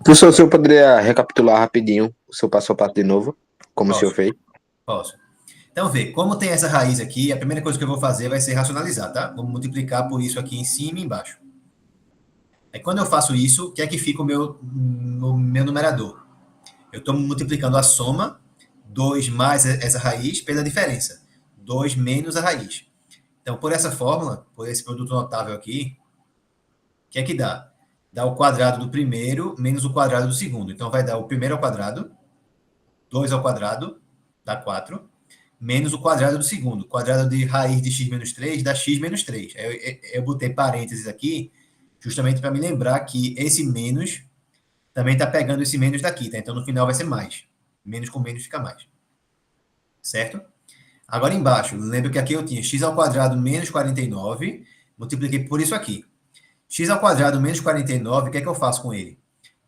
Professor, o senhor poderia recapitular rapidinho o seu passo a passo de novo, como o senhor Posso. fez? Posso. Então, vê, como tem essa raiz aqui, a primeira coisa que eu vou fazer vai ser racionalizar, tá? Vou multiplicar por isso aqui em cima e embaixo. Aí, quando eu faço isso, o que é que fica no meu numerador? Eu estou multiplicando a soma, 2 mais essa raiz, pela diferença. 2 menos a raiz. Então, por essa fórmula, por esse produto notável aqui, o que é que dá? Dá o quadrado do primeiro menos o quadrado do segundo. Então, vai dar o primeiro ao quadrado, 2 ao quadrado, dá 4, menos o quadrado do segundo. O quadrado de raiz de x menos 3 dá x menos 3. Eu botei parênteses aqui, justamente para me lembrar que esse menos também está pegando esse menos daqui, tá? Então, no final vai ser mais. Menos com menos fica mais. Certo? Agora, embaixo, lembra que aqui eu tinha x ao quadrado menos 49, multipliquei por isso aqui. X ao quadrado menos 49, o que é que eu faço com ele?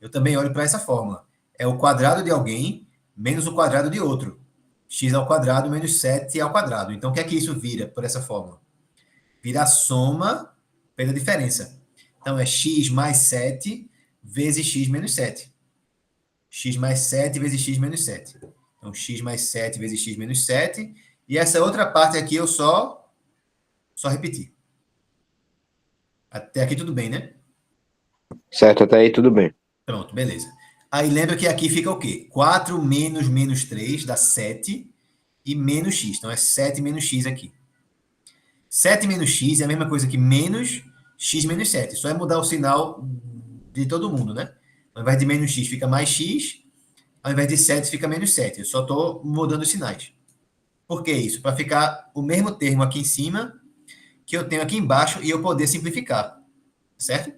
Eu também olho para essa fórmula. É o quadrado de alguém menos o quadrado de outro. X ao quadrado menos 7 ao quadrado. Então, o que é que isso vira por essa fórmula? Vira a soma pela diferença. Então, é x mais 7 vezes x menos 7. X mais 7 vezes x menos 7. Então, x mais 7 vezes x menos 7. E essa outra parte aqui eu só repetir. Até aqui tudo bem, né? Certo, até aí tudo bem. Pronto, beleza. Aí lembra que aqui fica o quê? 4 menos menos 3 dá 7 e menos x. Então, é 7 menos x aqui. 7 menos x é a mesma coisa que menos x menos 7. Só é mudar o sinal de todo mundo, né? Ao invés de menos x, fica mais x. Ao invés de 7, fica menos 7. Eu só estou mudando os sinais. Por que isso? Para ficar o mesmo termo aqui em cima que eu tenho aqui embaixo e eu poder simplificar. Certo?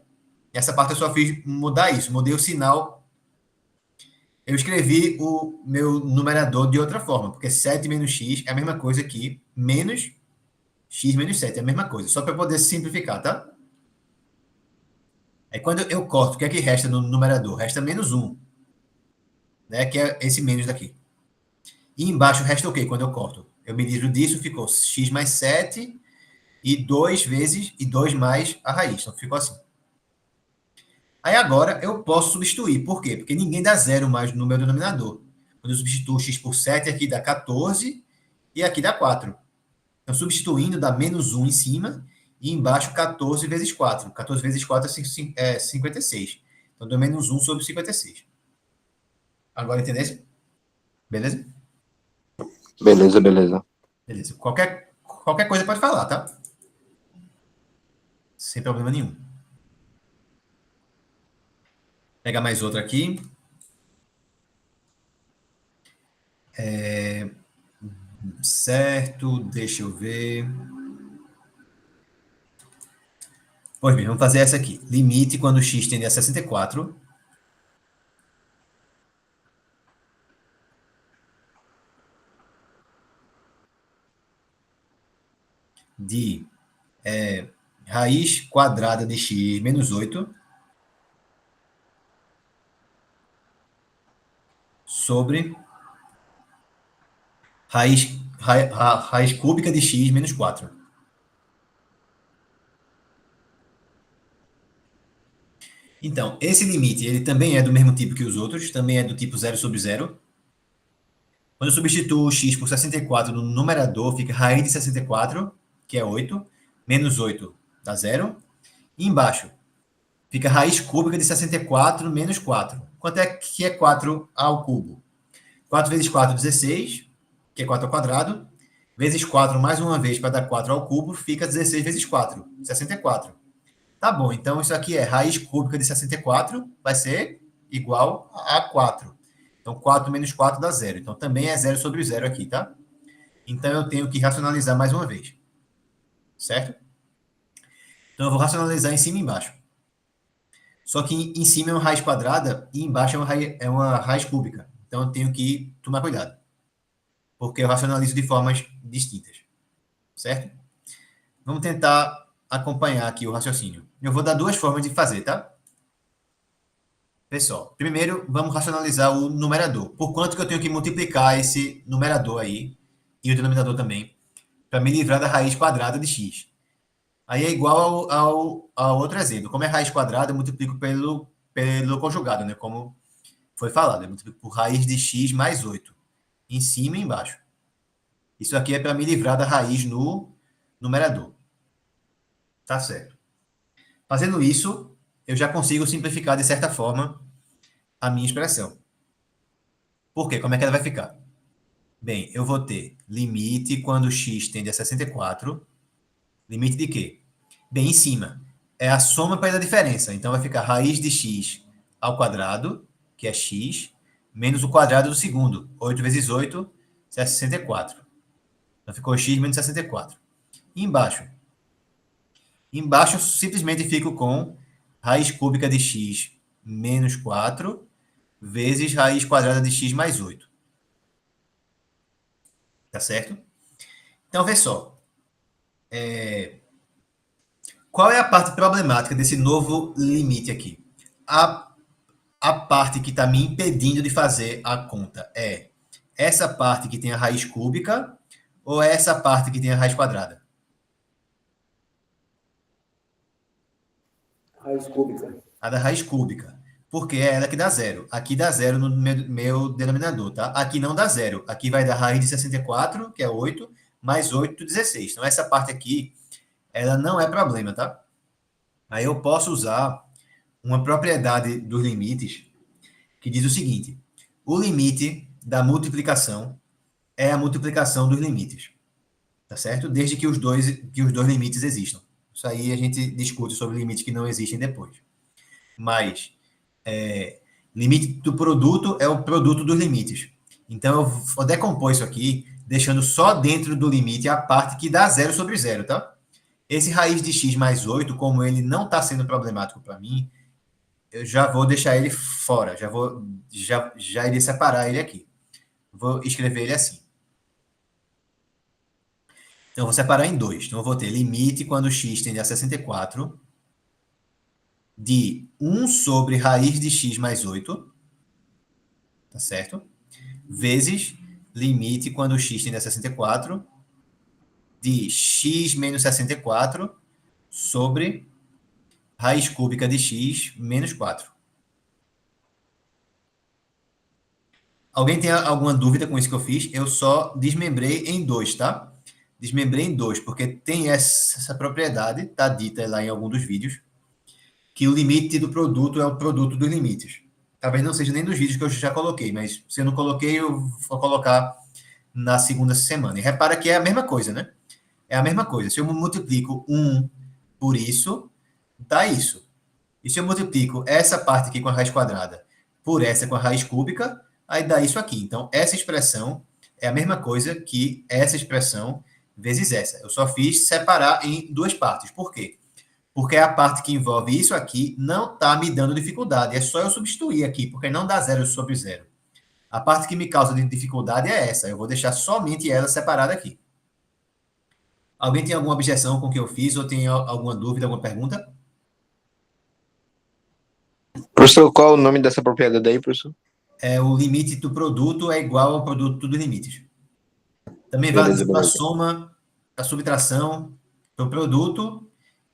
Essa parte eu só fiz mudar isso. Mudei o sinal. Eu escrevi o meu numerador de outra forma. Porque 7 menos x é a mesma coisa que menos x menos 7. É a mesma coisa. Só para poder simplificar, tá? Aí quando eu corto, o que é que resta no numerador? Resta menos 1. Né? Que é esse menos daqui. E embaixo resta o quê quando eu corto? Eu me livro disso, ficou x mais 7 e 2 vezes, e 2 mais a raiz. Então, ficou assim. Aí agora eu posso substituir. Por quê? Porque ninguém dá zero mais no meu denominador. Quando eu substituo x por 7, aqui dá 14 e aqui dá 4. Então, substituindo, dá menos 1 em cima e embaixo 14 vezes 4. 14 vezes 4 é 56. Então, deu menos 1 sobre 56. Agora entendeu? Beleza? Beleza, beleza. Beleza. Qualquer coisa pode falar, tá? Sem problema nenhum. Pegar mais outra aqui. Certo, deixa eu ver. Pois bem, vamos fazer essa aqui. Limite quando x tende a 64. De raiz quadrada de x menos 8 sobre raiz cúbica de x menos 4. Então, esse limite, ele também é do mesmo tipo que os outros, também é do tipo 0 sobre 0. Quando eu substituo o x por 64 no numerador, fica raiz de 64, que é 8, menos 8 dá 0. E embaixo, fica raiz cúbica de 64 menos 4. Quanto é que é 4 ao cubo? 4 vezes 4, 16, que é 4 ao quadrado, vezes 4 mais uma vez para dar 4 ao cubo, fica 16 vezes 4, 64. Tá bom, então isso aqui é raiz cúbica de 64, vai ser igual a 4. Então 4 menos 4 dá 0. Então também é 0 sobre 0 aqui, tá? Então eu tenho que racionalizar mais uma vez. Certo? Então eu vou racionalizar em cima e embaixo. Só que em cima é uma raiz quadrada e embaixo é uma raiz cúbica. Então eu tenho que tomar cuidado. Porque eu racionalizo de formas distintas. Certo? Vamos tentar acompanhar aqui o raciocínio. Eu vou dar duas formas de fazer, tá? Pessoal, primeiro vamos racionalizar o numerador. Por quanto que eu tenho que multiplicar esse numerador aí, e o denominador também, para me livrar da raiz quadrada de x. Aí é igual ao outro exemplo. Como é raiz quadrada, eu multiplico pelo conjugado, né? Como foi falado. Eu multiplico por raiz de x mais 8. Em cima e embaixo. Isso aqui é para me livrar da raiz no numerador. Tá certo. Fazendo isso, eu já consigo simplificar, de certa forma, a minha expressão. Por quê? Como é que ela vai ficar? Bem, eu vou ter limite quando x tende a 64. Limite de quê? Bem, em cima. É a soma pela diferença. Então, vai ficar raiz de x ao quadrado, que é x, menos o quadrado do segundo. 8 vezes 8 é 64. Então, ficou x menos 64. E embaixo? Embaixo, eu simplesmente fico com raiz cúbica de x menos 4 vezes raiz quadrada de x mais 8. Tá certo? Então, vê só. Qual é a parte problemática desse novo limite aqui? A parte que está me impedindo de fazer a conta é essa parte que tem a raiz cúbica ou é essa parte que tem a raiz quadrada? Raiz cúbica. A da raiz cúbica. Porque é ela que dá zero. Aqui dá zero no meu denominador, tá? Aqui não dá zero. Aqui vai dar raiz de 64, que é 8, mais 8, 16. Então, essa parte aqui, ela não é problema, tá? Aí eu posso usar uma propriedade dos limites que diz o seguinte: o limite da multiplicação é a multiplicação dos limites, tá certo? Desde que os dois limites existam. Isso aí a gente discute sobre limites que não existem depois. Mas limite do produto é o produto dos limites. Então eu vou decompor isso aqui, deixando só dentro do limite a parte que dá 0 sobre 0, tá? Esse raiz de x mais 8, como ele não está sendo problemático para mim, eu já vou deixar ele fora, já iria separar ele aqui. Vou escrever ele assim. Então, eu vou separar em dois. Então, eu vou ter limite quando x tende a 64 de 1 sobre raiz de x mais 8, tá certo? Vezes limite quando x tende a 64 de x menos 64 sobre raiz cúbica de x menos 4. Alguém tem alguma dúvida com isso que eu fiz? Eu só desmembrei em 2, tá? Desmembrei em 2, porque tem essa propriedade, tá dita lá em algum dos vídeos, que o limite do produto é o produto dos limites. Talvez não seja nem dos vídeos que eu já coloquei, mas se eu não coloquei, eu vou colocar na segunda semana. E repara que é a mesma coisa, né? É a mesma coisa. Se eu multiplico 1 por isso, dá isso. E se eu multiplico essa parte aqui com a raiz quadrada por essa com a raiz cúbica, aí dá isso aqui. Então, essa expressão é a mesma coisa que essa expressão vezes essa. Eu só fiz separar em duas partes. Por quê? Porque a parte que envolve isso aqui não está me dando dificuldade. É só eu substituir aqui, porque não dá zero sobre zero. A parte que me causa dificuldade é essa. Eu vou deixar somente ela separada aqui. Alguém tem alguma objeção com o que eu fiz ou tem alguma dúvida, alguma pergunta? Professor, qual é o nome dessa propriedade aí, professor? O limite do produto é igual ao produto dos limites. Também vale Beleza, para a beleza. soma, para a subtração, para o produto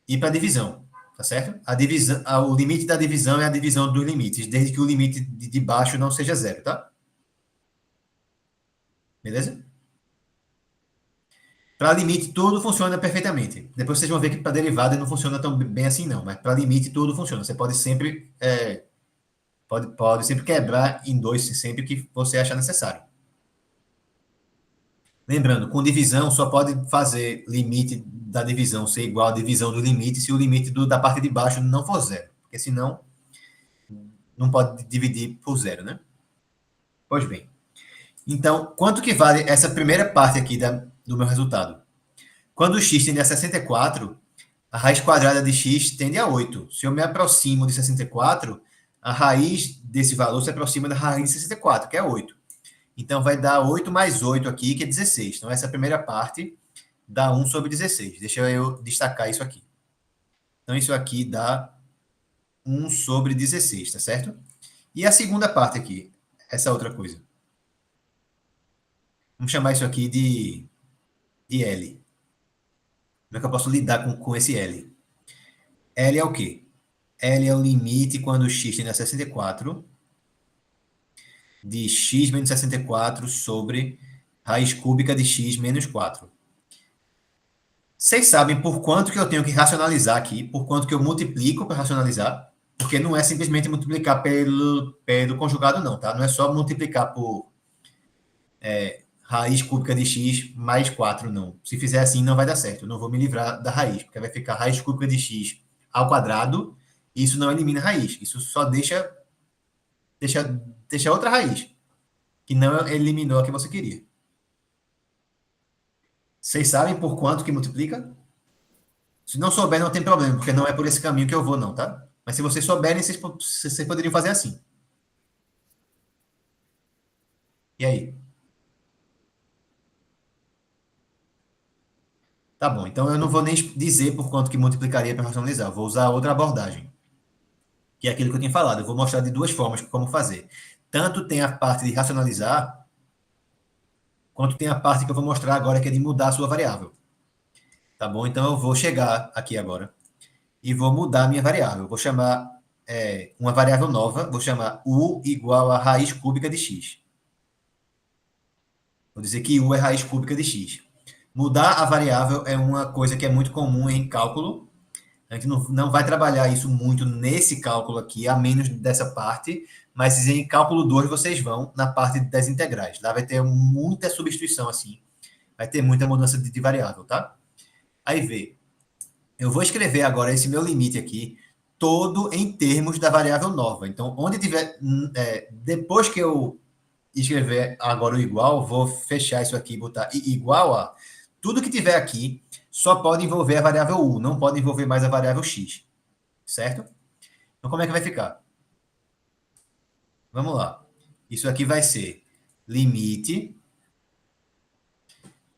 e para a divisão, tá certo? A divisão, o limite da divisão é a divisão dos limites, desde que o limite de baixo não seja zero, tá? Beleza? Para limite, tudo funciona perfeitamente. Depois vocês vão ver que para derivada não funciona tão bem assim, não. Mas para limite, tudo funciona. Você pode sempre, pode sempre quebrar em dois, sempre que você achar necessário. Lembrando, com divisão, só pode fazer limite da divisão ser igual à divisão do limite se o limite da parte de baixo não for zero. Porque senão, não pode dividir por zero, né? Pois bem. Então, quanto que vale essa primeira parte aqui do meu resultado? Quando o x tende a 64, a raiz quadrada de x tende a 8. Se eu me aproximo de 64, a raiz desse valor se aproxima da raiz de 64, que é 8. Então, vai dar 8 mais 8 aqui, que é 16. Então, essa primeira parte dá 1 sobre 16. Deixa eu destacar isso aqui. Então, isso aqui dá 1 sobre 16, tá certo? E a segunda parte aqui, essa outra coisa. Vamos chamar isso aqui de L. Como é que eu posso lidar com esse L? L é o quê? L é o limite quando x tende a 64 de x menos 64 sobre raiz cúbica de x menos 4. Vocês sabem por quanto que eu tenho que racionalizar aqui, por quanto que eu multiplico para racionalizar, porque não é simplesmente multiplicar pelo conjugado, não, tá? Não é só multiplicar por raiz cúbica de x mais 4, não. Se fizer assim, não vai dar certo. Eu não vou me livrar da raiz, porque vai ficar raiz cúbica de x ao quadrado, e isso não elimina a raiz. Isso só deixa outra raiz, que não eliminou a que você queria. Vocês sabem por quanto que multiplica? Se não souber, não tem problema, porque não é por esse caminho que eu vou, não, tá? Mas se vocês souberem, vocês poderiam fazer assim. E aí? Tá bom, então eu não vou nem dizer por quanto que multiplicaria para racionalizar. Eu vou usar outra abordagem, que é aquilo que eu tinha falado. Eu vou mostrar de duas formas como fazer. Tanto tem a parte de racionalizar, quanto tem a parte que eu vou mostrar agora, que é de mudar a sua variável. Tá bom? Então eu vou chegar aqui agora e vou mudar a minha variável. Eu vou chamar uma variável nova, vou chamar u igual a raiz cúbica de x. Vou dizer que u é raiz cúbica de x. Mudar a variável é uma coisa que é muito comum em cálculo. A gente não vai trabalhar isso muito nesse cálculo aqui, a menos dessa parte, mas em cálculo 2 vocês vão na parte das integrais. Lá vai ter muita substituição assim. Vai ter muita mudança de variável, tá? Aí vê. Eu vou escrever agora esse meu limite aqui, todo em termos da variável nova. Então, onde tiver... depois que eu escrever agora o igual, vou fechar isso aqui e botar igual a... Tudo que tiver aqui só pode envolver a variável u, não pode envolver mais a variável x. Certo? Então, como é que vai ficar? Vamos lá. Isso aqui vai ser limite.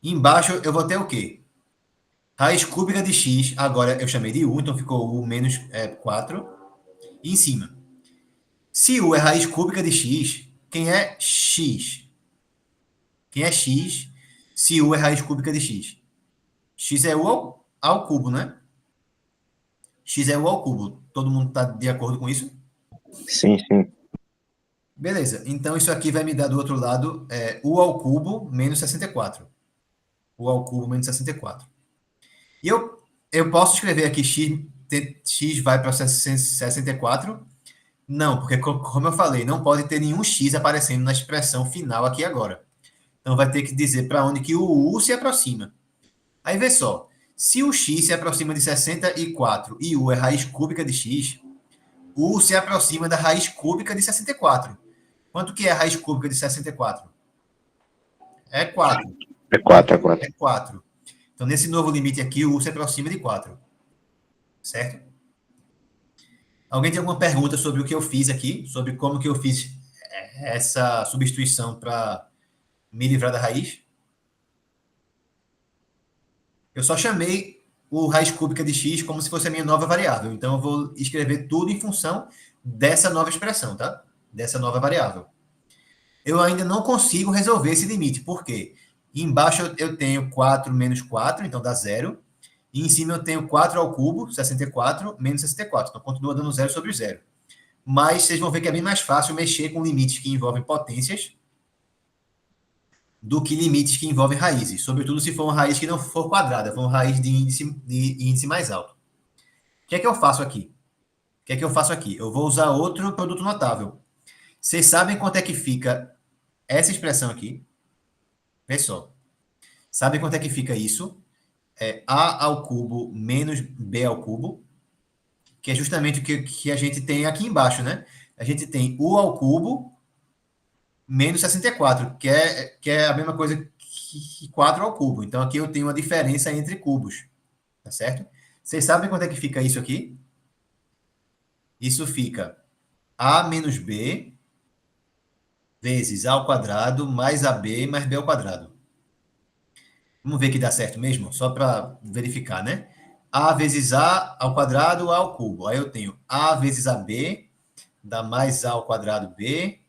Embaixo eu vou ter o quê? Raiz cúbica de x, agora eu chamei de u, então ficou u menos 4. E em cima. Se u é raiz cúbica de x, quem é x? Quem é x se u é raiz cúbica de x? X é u ao cubo, né? X é u ao cubo. Todo mundo está de acordo com isso? Sim, sim. Beleza. Então, isso aqui vai me dar do outro lado u ao cubo menos 64. U ao cubo menos 64. E eu posso escrever aqui x vai para 64? Não, porque como eu falei, não pode ter nenhum x aparecendo na expressão final aqui agora. Então, vai ter que dizer para onde que o u se aproxima. Aí, vê só. Se o x se aproxima de 64 e u é raiz cúbica de x, u se aproxima da raiz cúbica de 64. Quanto que é a raiz cúbica de 64? É 4. É 4, é 4. É 4. Então, nesse novo limite aqui, o u se aproxima de 4. Certo? Alguém tem alguma pergunta sobre o que eu fiz aqui? Sobre como que eu fiz essa substituição para me livrar da raiz? Eu só chamei o raiz cúbica de x como se fosse a minha nova variável. Então, eu vou escrever tudo em função dessa nova expressão, tá? Dessa nova variável. Eu ainda não consigo resolver esse limite. Por quê? Embaixo eu tenho 4 menos 4, então dá 0. E em cima eu tenho 4 ao cubo, 64, menos 64. Então, continua dando 0 sobre 0. Mas vocês vão ver que é bem mais fácil mexer com limites que envolvem potências do que limites que envolvem raízes. Sobretudo se for uma raiz que não for quadrada, for uma raiz de índice mais alto. O que é que eu faço aqui? O que é que eu faço aqui? Eu vou usar outro produto notável. Vocês sabem quanto é que fica essa expressão aqui? Vê só. Sabe quanto é que fica isso? É a ao cubo menos b ao cubo, que é justamente o que a gente tem aqui embaixo, né? A gente tem u ao cubo menos 64, que é a mesma coisa que 4 ao cubo. Então, aqui eu tenho uma diferença entre cubos, tá certo? Vocês sabem quanto é que fica isso aqui? Isso fica a menos b vezes a ao quadrado mais ab mais b ao quadrado. Vamos ver que dá certo mesmo? Só para verificar, né? A vezes a ao quadrado, a ao cubo. Aí eu tenho a vezes ab, dá mais a ao quadrado b,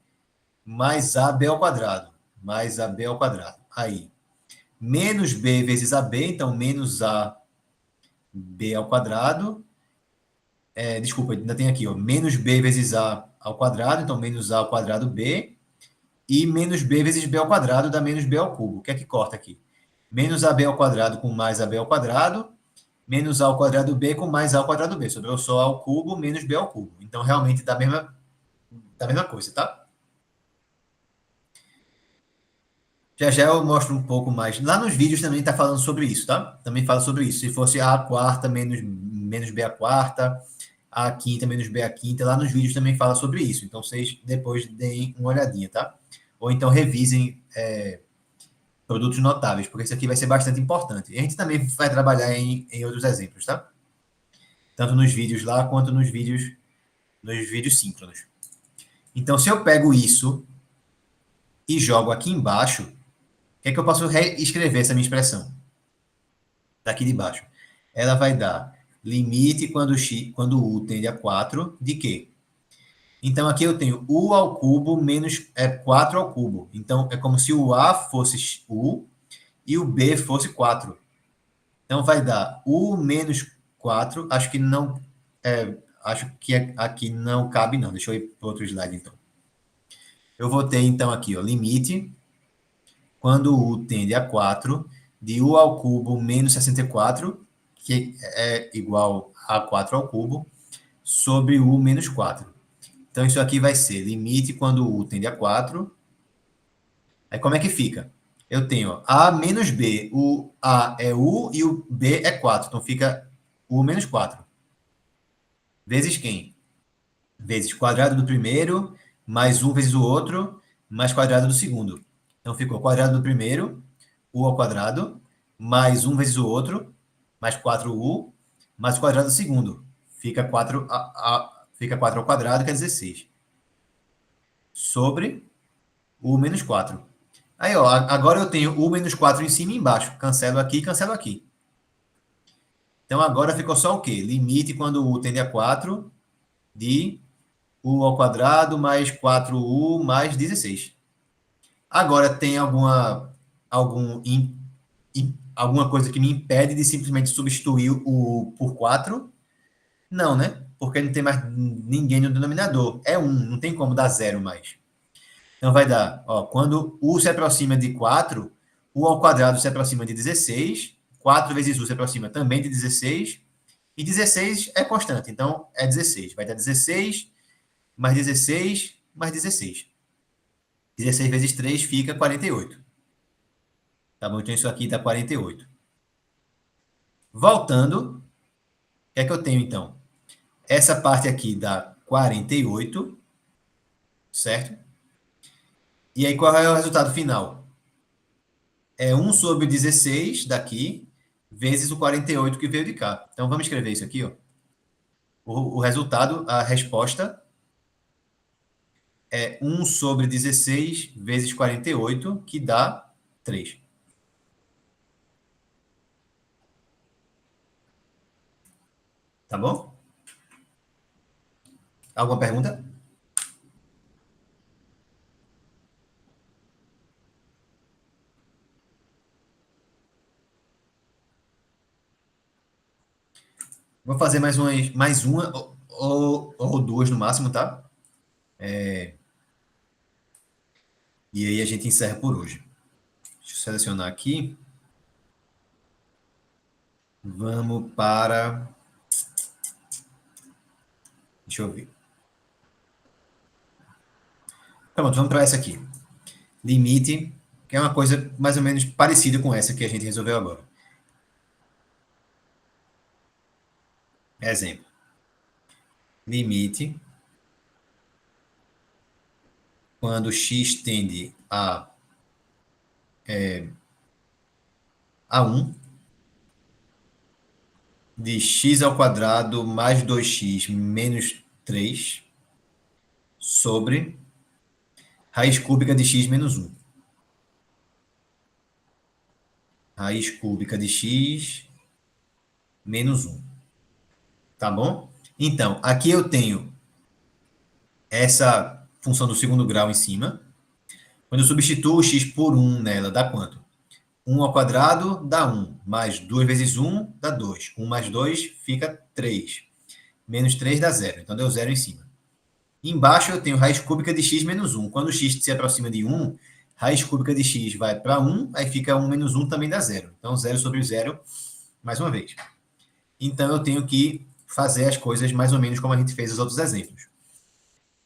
mais ab ao quadrado, mais ab ao quadrado. Aí, menos b vezes ab, então menos a b ao quadrado. Desculpa, ainda tem aqui, ó, menos b vezes a ao quadrado, então menos a ao quadrado b, e menos b vezes b ao quadrado dá menos b ao cubo. O que é que corta aqui? Menos ab ao quadrado com mais ab ao quadrado, menos a ao quadrado b com mais a ao quadrado b. Sobrou só a ao cubo menos b ao cubo. Então, realmente dá a mesma coisa, tá? Já já eu mostro um pouco mais. Lá nos vídeos também está falando sobre isso, tá? Também fala sobre isso. Se fosse a quarta menos b a quarta, a quinta menos b a quinta, lá nos vídeos também fala sobre isso. Então, vocês depois deem uma olhadinha, tá? Ou então revisem produtos notáveis, porque isso aqui vai ser bastante importante. E a gente também vai trabalhar em outros exemplos, tá? Tanto nos vídeos lá, quanto nos vídeos síncronos. Então, se eu pego isso e jogo aqui embaixo, o que é que eu posso reescrever essa minha expressão? Daqui de baixo. Ela vai dar limite quando u tende a 4, de quê? Então, aqui eu tenho u ao cubo menos 4 ao cubo. Então, é como se o a fosse u e o b fosse 4. Então, vai dar u menos 4. Acho que não... acho que aqui não cabe, não. Deixa eu ir para outro slide, então. Eu vou ter, então, aqui, ó, limite quando u tende a 4, de u ao cubo menos 64, que é igual a 4 ao cubo, sobre u menos 4. Então, isso aqui vai ser limite quando u tende a 4. Aí, como é que fica? Eu tenho ó, a menos b. O a é u e o b é 4. Então, fica u menos 4. Vezes quem? Vezes quadrado do primeiro, mais 1 vezes o outro, mais quadrado do segundo. Então, ficou quadrado do primeiro, u ao quadrado, mais 1 vezes o outro, mais 4u, mais o quadrado do segundo. Fica 4 ao quadrado, que é 16. Sobre u menos 4. Aí, ó, agora eu tenho u menos 4 em cima e embaixo. Cancelo aqui e cancelo aqui. Então, agora ficou só o quê? Limite quando u tende a 4 de u ao quadrado mais 4u mais 16. Agora, tem alguma alguma coisa que me impede de simplesmente substituir o por 4? Não, né? Porque não tem mais ninguém no denominador. É 1, não tem como dar 0 mais. Então vai dar, ó, quando u se aproxima de 4, u ao quadrado se aproxima de 16, 4 vezes u se aproxima também de 16, e 16 é constante, então é 16. Vai dar 16, mais 16, mais 16. 16 vezes 3 fica 48. Tá bom? Então isso aqui dá 48. Voltando, o que é que eu tenho então? Essa parte aqui dá 48, certo? E aí qual é o resultado final? É 1 sobre 16 daqui, vezes o 48 que veio de cá. Então vamos escrever isso aqui, ó. O resultado, a resposta é 1 sobre 16 vezes 48, que dá 3. Tá bom? Alguma pergunta? Vou fazer mais uma ou duas no máximo, tá? E aí a gente encerra por hoje. Deixa eu selecionar aqui. Vamos para... Deixa eu ver. Pronto, vamos para essa aqui. Limite, que é uma coisa mais ou menos parecida com essa que a gente resolveu agora. Exemplo. Limite quando x tende a 1 de x ao quadrado mais 2x menos 3 sobre raiz cúbica de x menos 1. Raiz cúbica de x menos 1. Tá bom? Então, aqui eu tenho essa função do segundo grau em cima. Quando eu substituo o x por 1 nela, dá quanto? 1 ao quadrado dá 1, mais 2 vezes 1 dá 2. 1 mais 2 fica 3. Menos 3 dá 0, então deu 0 em cima. Embaixo eu tenho raiz cúbica de x menos 1. Quando x se aproxima de 1, raiz cúbica de x vai para 1, aí fica 1 menos 1 também dá 0. Então 0 sobre 0, mais uma vez. Então eu tenho que fazer as coisas mais ou menos como a gente fez os outros exemplos.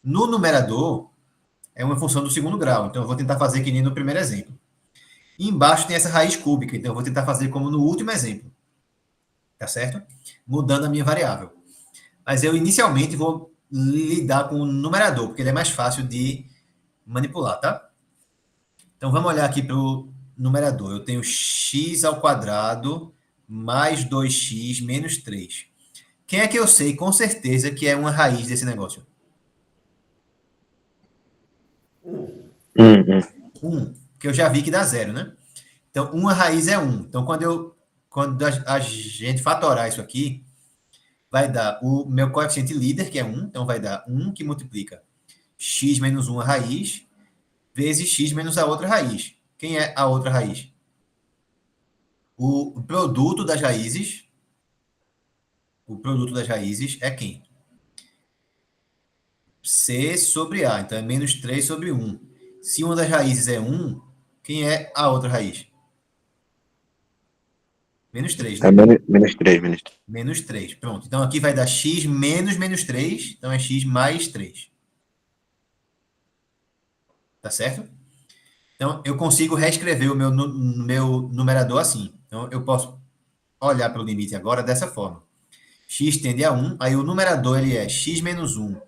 No numerador, é uma função do segundo grau, então eu vou tentar fazer que nem no primeiro exemplo. E embaixo tem essa raiz cúbica, então eu vou tentar fazer como no último exemplo. Tá certo? Mudando a minha variável. Mas eu inicialmente vou lidar com o numerador, porque ele é mais fácil de manipular, tá? Então vamos olhar aqui para o numerador. Eu tenho x ao quadrado mais 2x menos 3. Quem é que eu sei com certeza que é uma raiz desse negócio? 1, que eu já vi que dá 0, né? Então, uma raiz é 1. Então, quando a gente fatorar isso aqui, vai dar o meu coeficiente líder, que é 1. Então, vai dar 1 que multiplica x menos 1 a raiz, vezes x menos a outra raiz. Quem é a outra raiz? O produto das raízes. O produto das raízes é quem? C sobre A. Então, é menos 3 sobre 1. Se uma das raízes é 1, quem é a outra raiz? Menos 3, né? Menos 3, menos 3. Menos 3. Pronto. Então, aqui vai dar x menos menos 3. Então, é x mais 3. Tá certo? Então, eu consigo reescrever o meu numerador assim. Então, eu posso olhar para o limite agora dessa forma. X tende a 1. Aí, o numerador ele é x menos 1,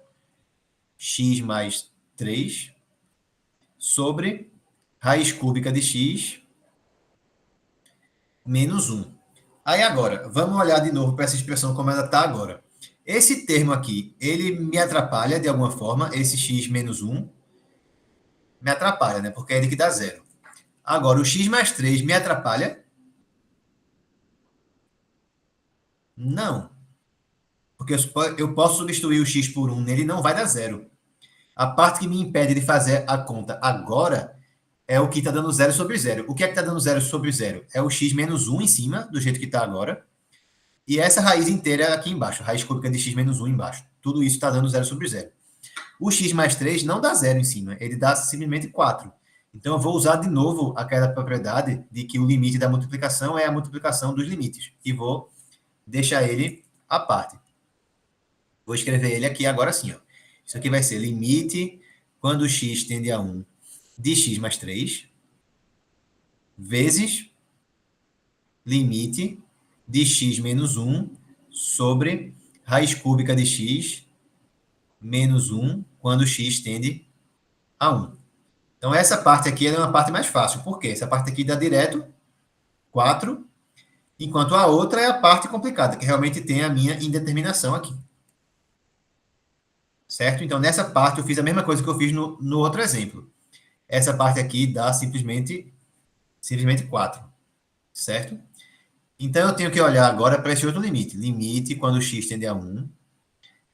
x mais 3, sobre raiz cúbica de x menos 1. Aí agora, vamos olhar de novo para essa expressão como ela está agora. Esse termo aqui, ele me atrapalha de alguma forma, esse x menos 1 me atrapalha, né? Porque é ele que dá 0. Agora, o x mais 3 me atrapalha? Não. Porque eu posso substituir o x por 1 nele, não vai dar 0. A parte que me impede de fazer a conta agora é o que está dando 0 sobre 0. O que é que está dando 0 sobre 0? É o x menos 1 em cima, do jeito que está agora. E essa raiz inteira aqui embaixo, raiz cúbica de x menos 1 embaixo. Tudo isso está dando 0 sobre 0. O x mais 3 não dá 0 em cima, ele dá simplesmente 4. Então, eu vou usar de novo aquela propriedade de que o limite da multiplicação é a multiplicação dos limites. E vou deixar ele à parte. Vou escrever ele aqui agora sim. Ó. Isso aqui vai ser limite quando x tende a 1 de x mais 3 vezes limite de x menos 1 sobre raiz cúbica de x menos 1 quando x tende a 1. Então, essa parte aqui é uma parte mais fácil. Por quê? Essa parte aqui dá direto 4, enquanto a outra é a parte complicada, que realmente tem a minha indeterminação aqui. Certo? Então, nessa parte, eu fiz a mesma coisa que eu fiz no outro exemplo. Essa parte aqui dá simplesmente 4. Certo? Então, eu tenho que olhar agora para esse outro limite. Limite, quando x tende a 1,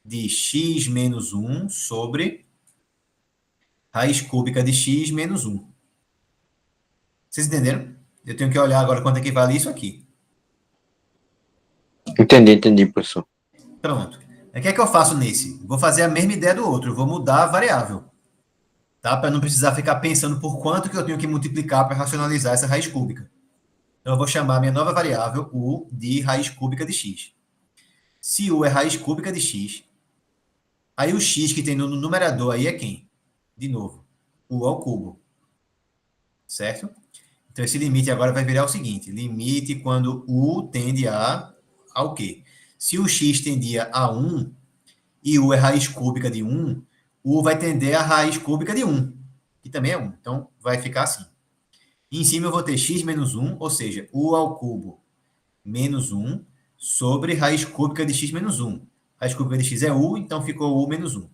de x menos 1 sobre raiz cúbica de x menos 1. Vocês entenderam? Eu tenho que olhar agora quanto é que vale isso aqui. Entendi, professor. Pronto. O que é que eu faço nesse? Vou fazer a mesma ideia do outro. Eu vou mudar a variável. Tá? Para não precisar ficar pensando por quanto que eu tenho que multiplicar para racionalizar essa raiz cúbica. Então, eu vou chamar minha nova variável u de raiz cúbica de x. Se u é raiz cúbica de x, aí o x que tem no numerador aí é quem? De novo, u ao cubo. Certo? Então, esse limite agora vai virar o seguinte. Limite quando u tende ao quê? Se o x tendia a 1 e u é raiz cúbica de 1, u vai tender a raiz cúbica de 1, que também é 1. Então, vai ficar assim. E em cima eu vou ter x menos 1, ou seja, u ao cubo menos 1 sobre raiz cúbica de x menos 1. Raiz cúbica de x é u, então ficou u menos 1.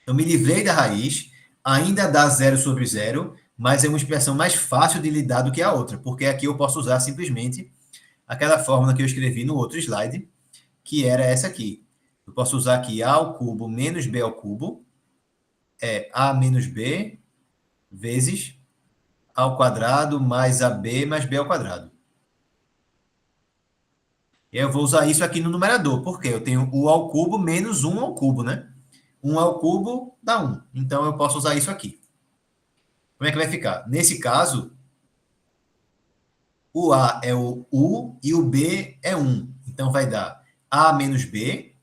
Então, me livrei da raiz, ainda dá 0 sobre 0, mas é uma expressão mais fácil de lidar do que a outra, porque aqui eu posso usar simplesmente aquela fórmula que eu escrevi no outro slide, que era essa aqui. Eu posso usar aqui a ao cubo menos b ao cubo, é a menos b vezes a ao quadrado mais ab mais b ao quadrado. E eu vou usar isso aqui no numerador, porque eu tenho u ao cubo menos 1 ao cubo, né? 1 ao cubo dá 1. Então, eu posso usar isso aqui. Como é que vai ficar? Nesse caso, o A é o U e o B é 1. Então, vai dar A menos B,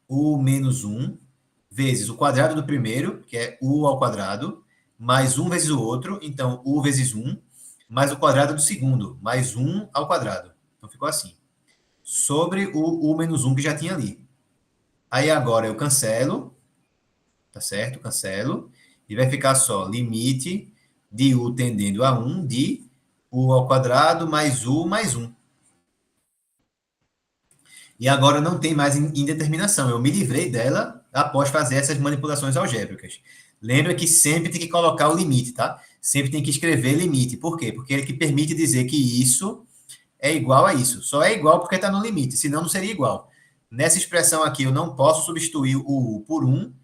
U menos 1, vezes o quadrado do primeiro, que é U ao quadrado, mais 1 vezes o outro, então U vezes 1, mais o quadrado do segundo, mais 1 ao quadrado. Então, ficou assim. Sobre o U menos 1 que já tinha ali. Aí, agora, eu cancelo, tá certo? Cancelo. E vai ficar só limite de U tendendo a 1 de U ao quadrado mais U mais 1. E agora não tem mais indeterminação. Eu me livrei dela após fazer essas manipulações algébricas. Lembra que sempre tem que colocar o limite, tá? Sempre tem que escrever limite. Por quê? Porque ele que permite dizer que isso é igual a isso. Só é igual porque está no limite, senão não seria igual. Nessa expressão aqui, eu não posso substituir o U por 1,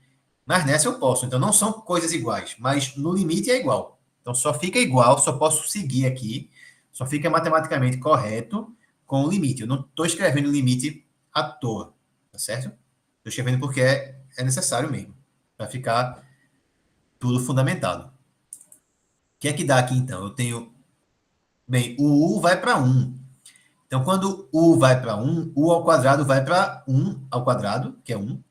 mas nessa eu posso. Então, não são coisas iguais, mas no limite é igual. Então, só fica igual, só posso seguir aqui, só fica matematicamente correto com o limite. Eu não estou escrevendo limite à toa, tá certo? Estou escrevendo porque é necessário mesmo, para ficar tudo fundamentado. O que é que dá aqui, então? Eu tenho... Bem, o U vai para 1. Então, quando U vai para 1, U ao quadrado vai para 1 ao quadrado, que é 1.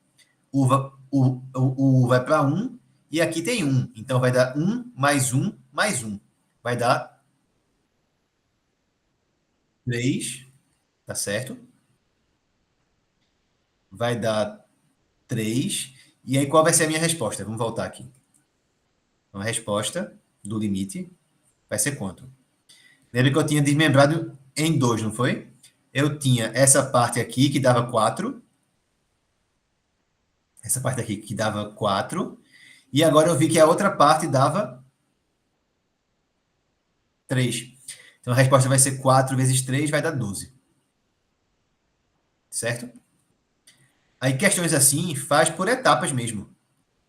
O vai para 1, e aqui tem 1. Então, vai dar 1 mais 1 mais 1. Vai dar 3, tá certo? Vai dar 3. E aí, qual vai ser a minha resposta? Vamos voltar aqui. Então, a resposta do limite vai ser quanto? Lembra que eu tinha desmembrado em 2, não foi? Eu tinha essa parte aqui que dava 4. Essa parte aqui que dava 4. E agora eu vi que a outra parte dava 3. Então, a resposta vai ser 4 vezes 3, vai dar 12. Certo? Aí, questões assim, faz por etapas mesmo.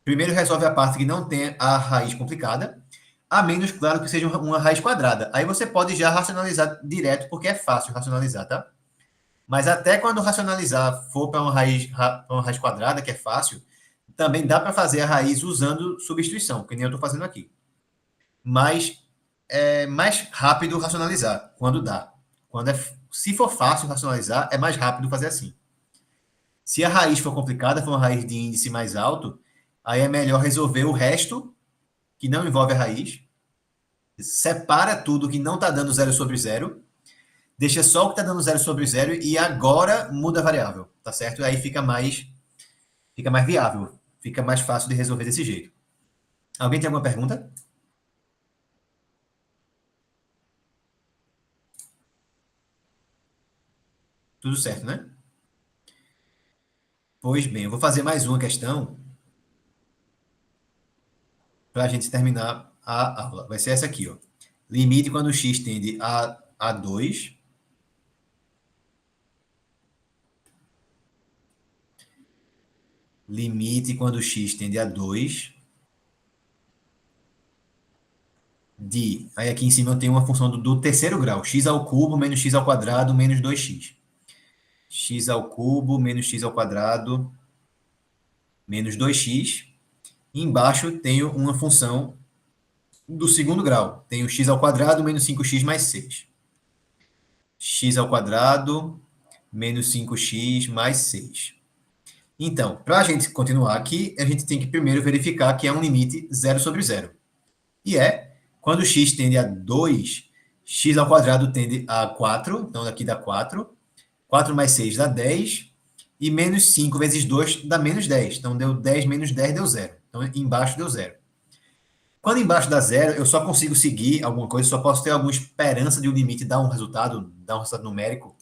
Primeiro, resolve a parte que não tem a raiz complicada. a menos, claro, que seja uma raiz quadrada. Aí você pode já racionalizar direto, porque é fácil racionalizar, tá? Mas até quando racionalizar for para pra uma raiz quadrada, que é fácil, também dá para fazer a raiz usando substituição, que nem eu estou fazendo aqui. Mas é mais rápido racionalizar, quando dá. Se for fácil racionalizar, é mais rápido fazer assim. Se a raiz for complicada, for uma raiz de índice mais alto, aí é melhor resolver o resto, que não envolve a raiz, separa tudo que não está dando 0/0, deixa só o que está dando 0/0 e agora muda a variável, tá certo? Aí fica mais viável, fica mais fácil de resolver desse jeito. Alguém tem alguma pergunta? Tudo certo, né? Pois bem, eu vou fazer mais uma questão para a gente terminar a aula. Vai ser essa aqui, ó. Limite quando x tende a 2. Limite quando x tende a 2 de... Aí aqui em cima eu tenho uma função do terceiro grau. X ao cubo menos x ao quadrado menos 2x. X ao cubo menos x ao quadrado menos 2x. E embaixo tenho uma função do segundo grau. Tenho x ao quadrado menos 5x mais 6. X ao quadrado menos 5x mais 6. Então, para a gente continuar aqui, a gente tem que primeiro verificar que é um limite 0/0. E quando x tende a 2, x ao quadrado tende a 4, então daqui dá 4. 4 mais 6 dá 10, e menos 5 vezes 2 dá menos 10. Então, deu 10 menos 10 deu 0. Então, embaixo deu 0. Quando embaixo dá 0, eu só consigo seguir alguma coisa, só posso ter alguma esperança de um limite dar um resultado numérico,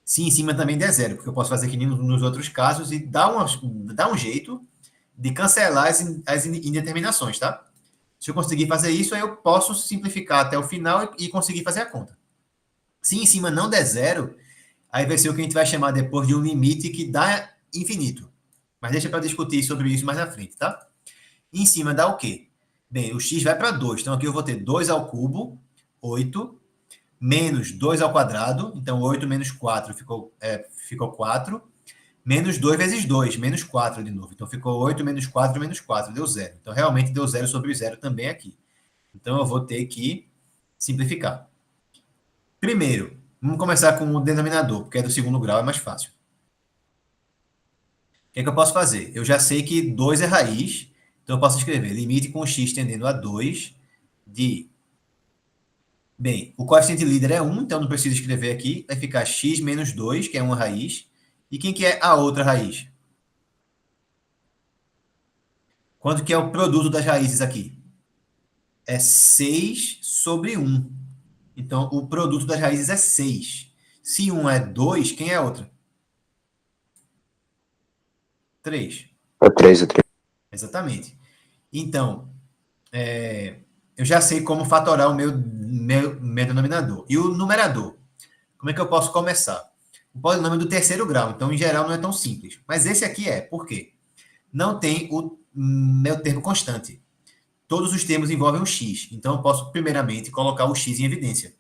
se em cima também der 0, porque eu posso fazer que nem nos outros casos e dar um jeito de cancelar as indeterminações, tá? Se eu conseguir fazer isso, aí eu posso simplificar até o final e conseguir fazer a conta. Se em cima não der 0, aí vai ser o que a gente vai chamar depois de um limite que dá infinito. Mas deixa para discutir sobre isso mais na frente, tá? E em cima dá o quê? Bem, o x vai para 2. Então aqui eu vou ter 2 ao cubo, 8, menos 2 ao quadrado. Então 8 menos 4 ficou 4. Menos 2 vezes 2, menos 4 de novo. Então ficou 8 menos 4 menos 4, deu 0. Então realmente deu 0/0 também aqui. Então eu vou ter que simplificar. Primeiro, vamos começar com o denominador, porque é do segundo grau, é mais fácil. O que é que eu posso fazer? Eu já sei que 2 é raiz, então eu posso escrever limite com x tendendo a 2 de... Bem, o coeficiente líder é 1, então não preciso escrever aqui. Vai ficar x menos 2, que é uma raiz. E quem que é a outra raiz? Quanto que é o produto das raízes aqui? É 6/1. Então, o produto das raízes é 6. Se 1 é 2, quem é a outra? 3. É 3, é 3. Exatamente. Então, eu já sei como fatorar o meu denominador. E o numerador? Como é que eu posso começar? O polinômio do terceiro grau. Então, em geral, não é tão simples. Mas esse aqui por quê? Não tem o meu termo constante. Todos os termos envolvem um x. Então, eu posso, primeiramente, colocar o x em evidência.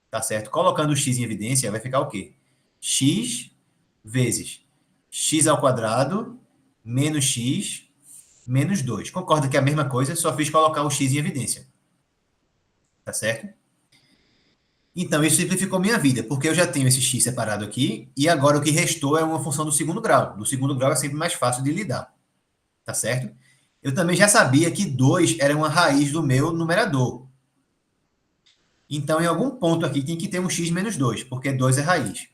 Tá certo? Colocando o x em evidência, vai ficar o quê? X vezes x ao quadrado menos x menos 2. Concorda que é a mesma coisa, só fiz colocar o x em evidência. Tá certo? Então, isso simplificou minha vida, porque eu já tenho esse x separado aqui, e agora o que restou é uma função do segundo grau. Do segundo grau é sempre mais fácil de lidar. Tá certo? Eu também já sabia que 2 era uma raiz do meu numerador. Então, em algum ponto aqui tem que ter um x menos 2, porque 2 é raiz.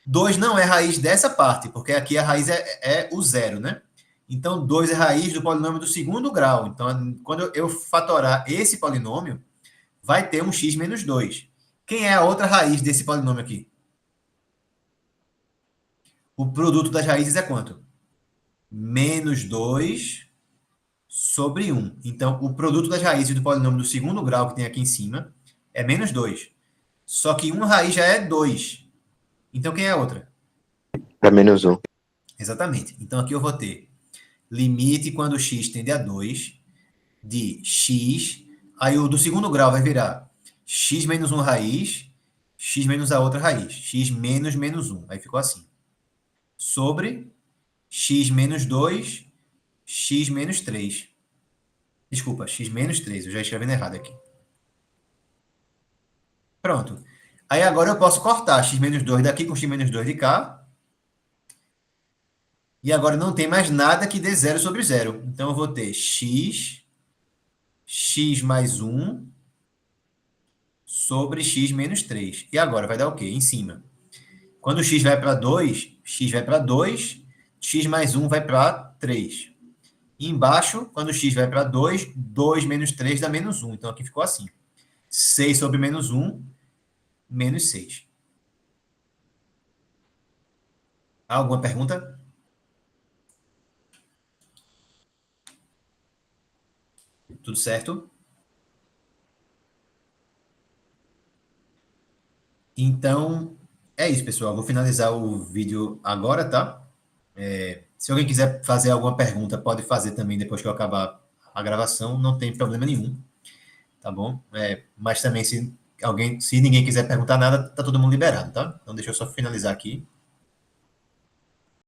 2 não é raiz dessa parte, porque aqui a raiz é o zero, né? Então, 2 é raiz do polinômio do segundo grau. Então, quando eu fatorar esse polinômio, vai ter um x menos 2. Quem é a outra raiz desse polinômio aqui? O produto das raízes é quanto? Menos 2/1. Então, o produto das raízes do polinômio do segundo grau que tem aqui em cima é menos 2. Só que uma raiz já é 2. Então, quem é a outra? É menos 1. Exatamente. Então, aqui eu vou ter limite quando x tende a 2 de x Aí o do segundo grau vai virar x menos 1 raiz, x menos a outra raiz, x menos menos 1. Aí ficou assim. Sobre x menos 2, x menos 3. Desculpa, x menos 3. Eu já escrevendo errado aqui. Pronto. Aí agora eu posso cortar x menos 2 daqui com x menos 2 de cá. E agora não tem mais nada que dê 0 sobre 0. Então eu vou ter x mais 1 sobre x menos 3. E agora vai dar o quê? Em cima. Quando x vai para 2, x vai para 2, x mais 1 vai para 3. E embaixo, quando x vai para 2, 2 menos 3 dá menos 1. Então aqui ficou assim. 6 sobre menos 1, menos 6. Alguma pergunta? Tudo certo? Então, é isso, pessoal. Vou finalizar o vídeo agora, tá? Se alguém quiser fazer alguma pergunta, pode fazer também depois que eu acabar a gravação, não tem problema nenhum, tá bom? Mas também, se ninguém quiser perguntar nada, tá todo mundo liberado, tá? Então, deixa eu só finalizar aqui.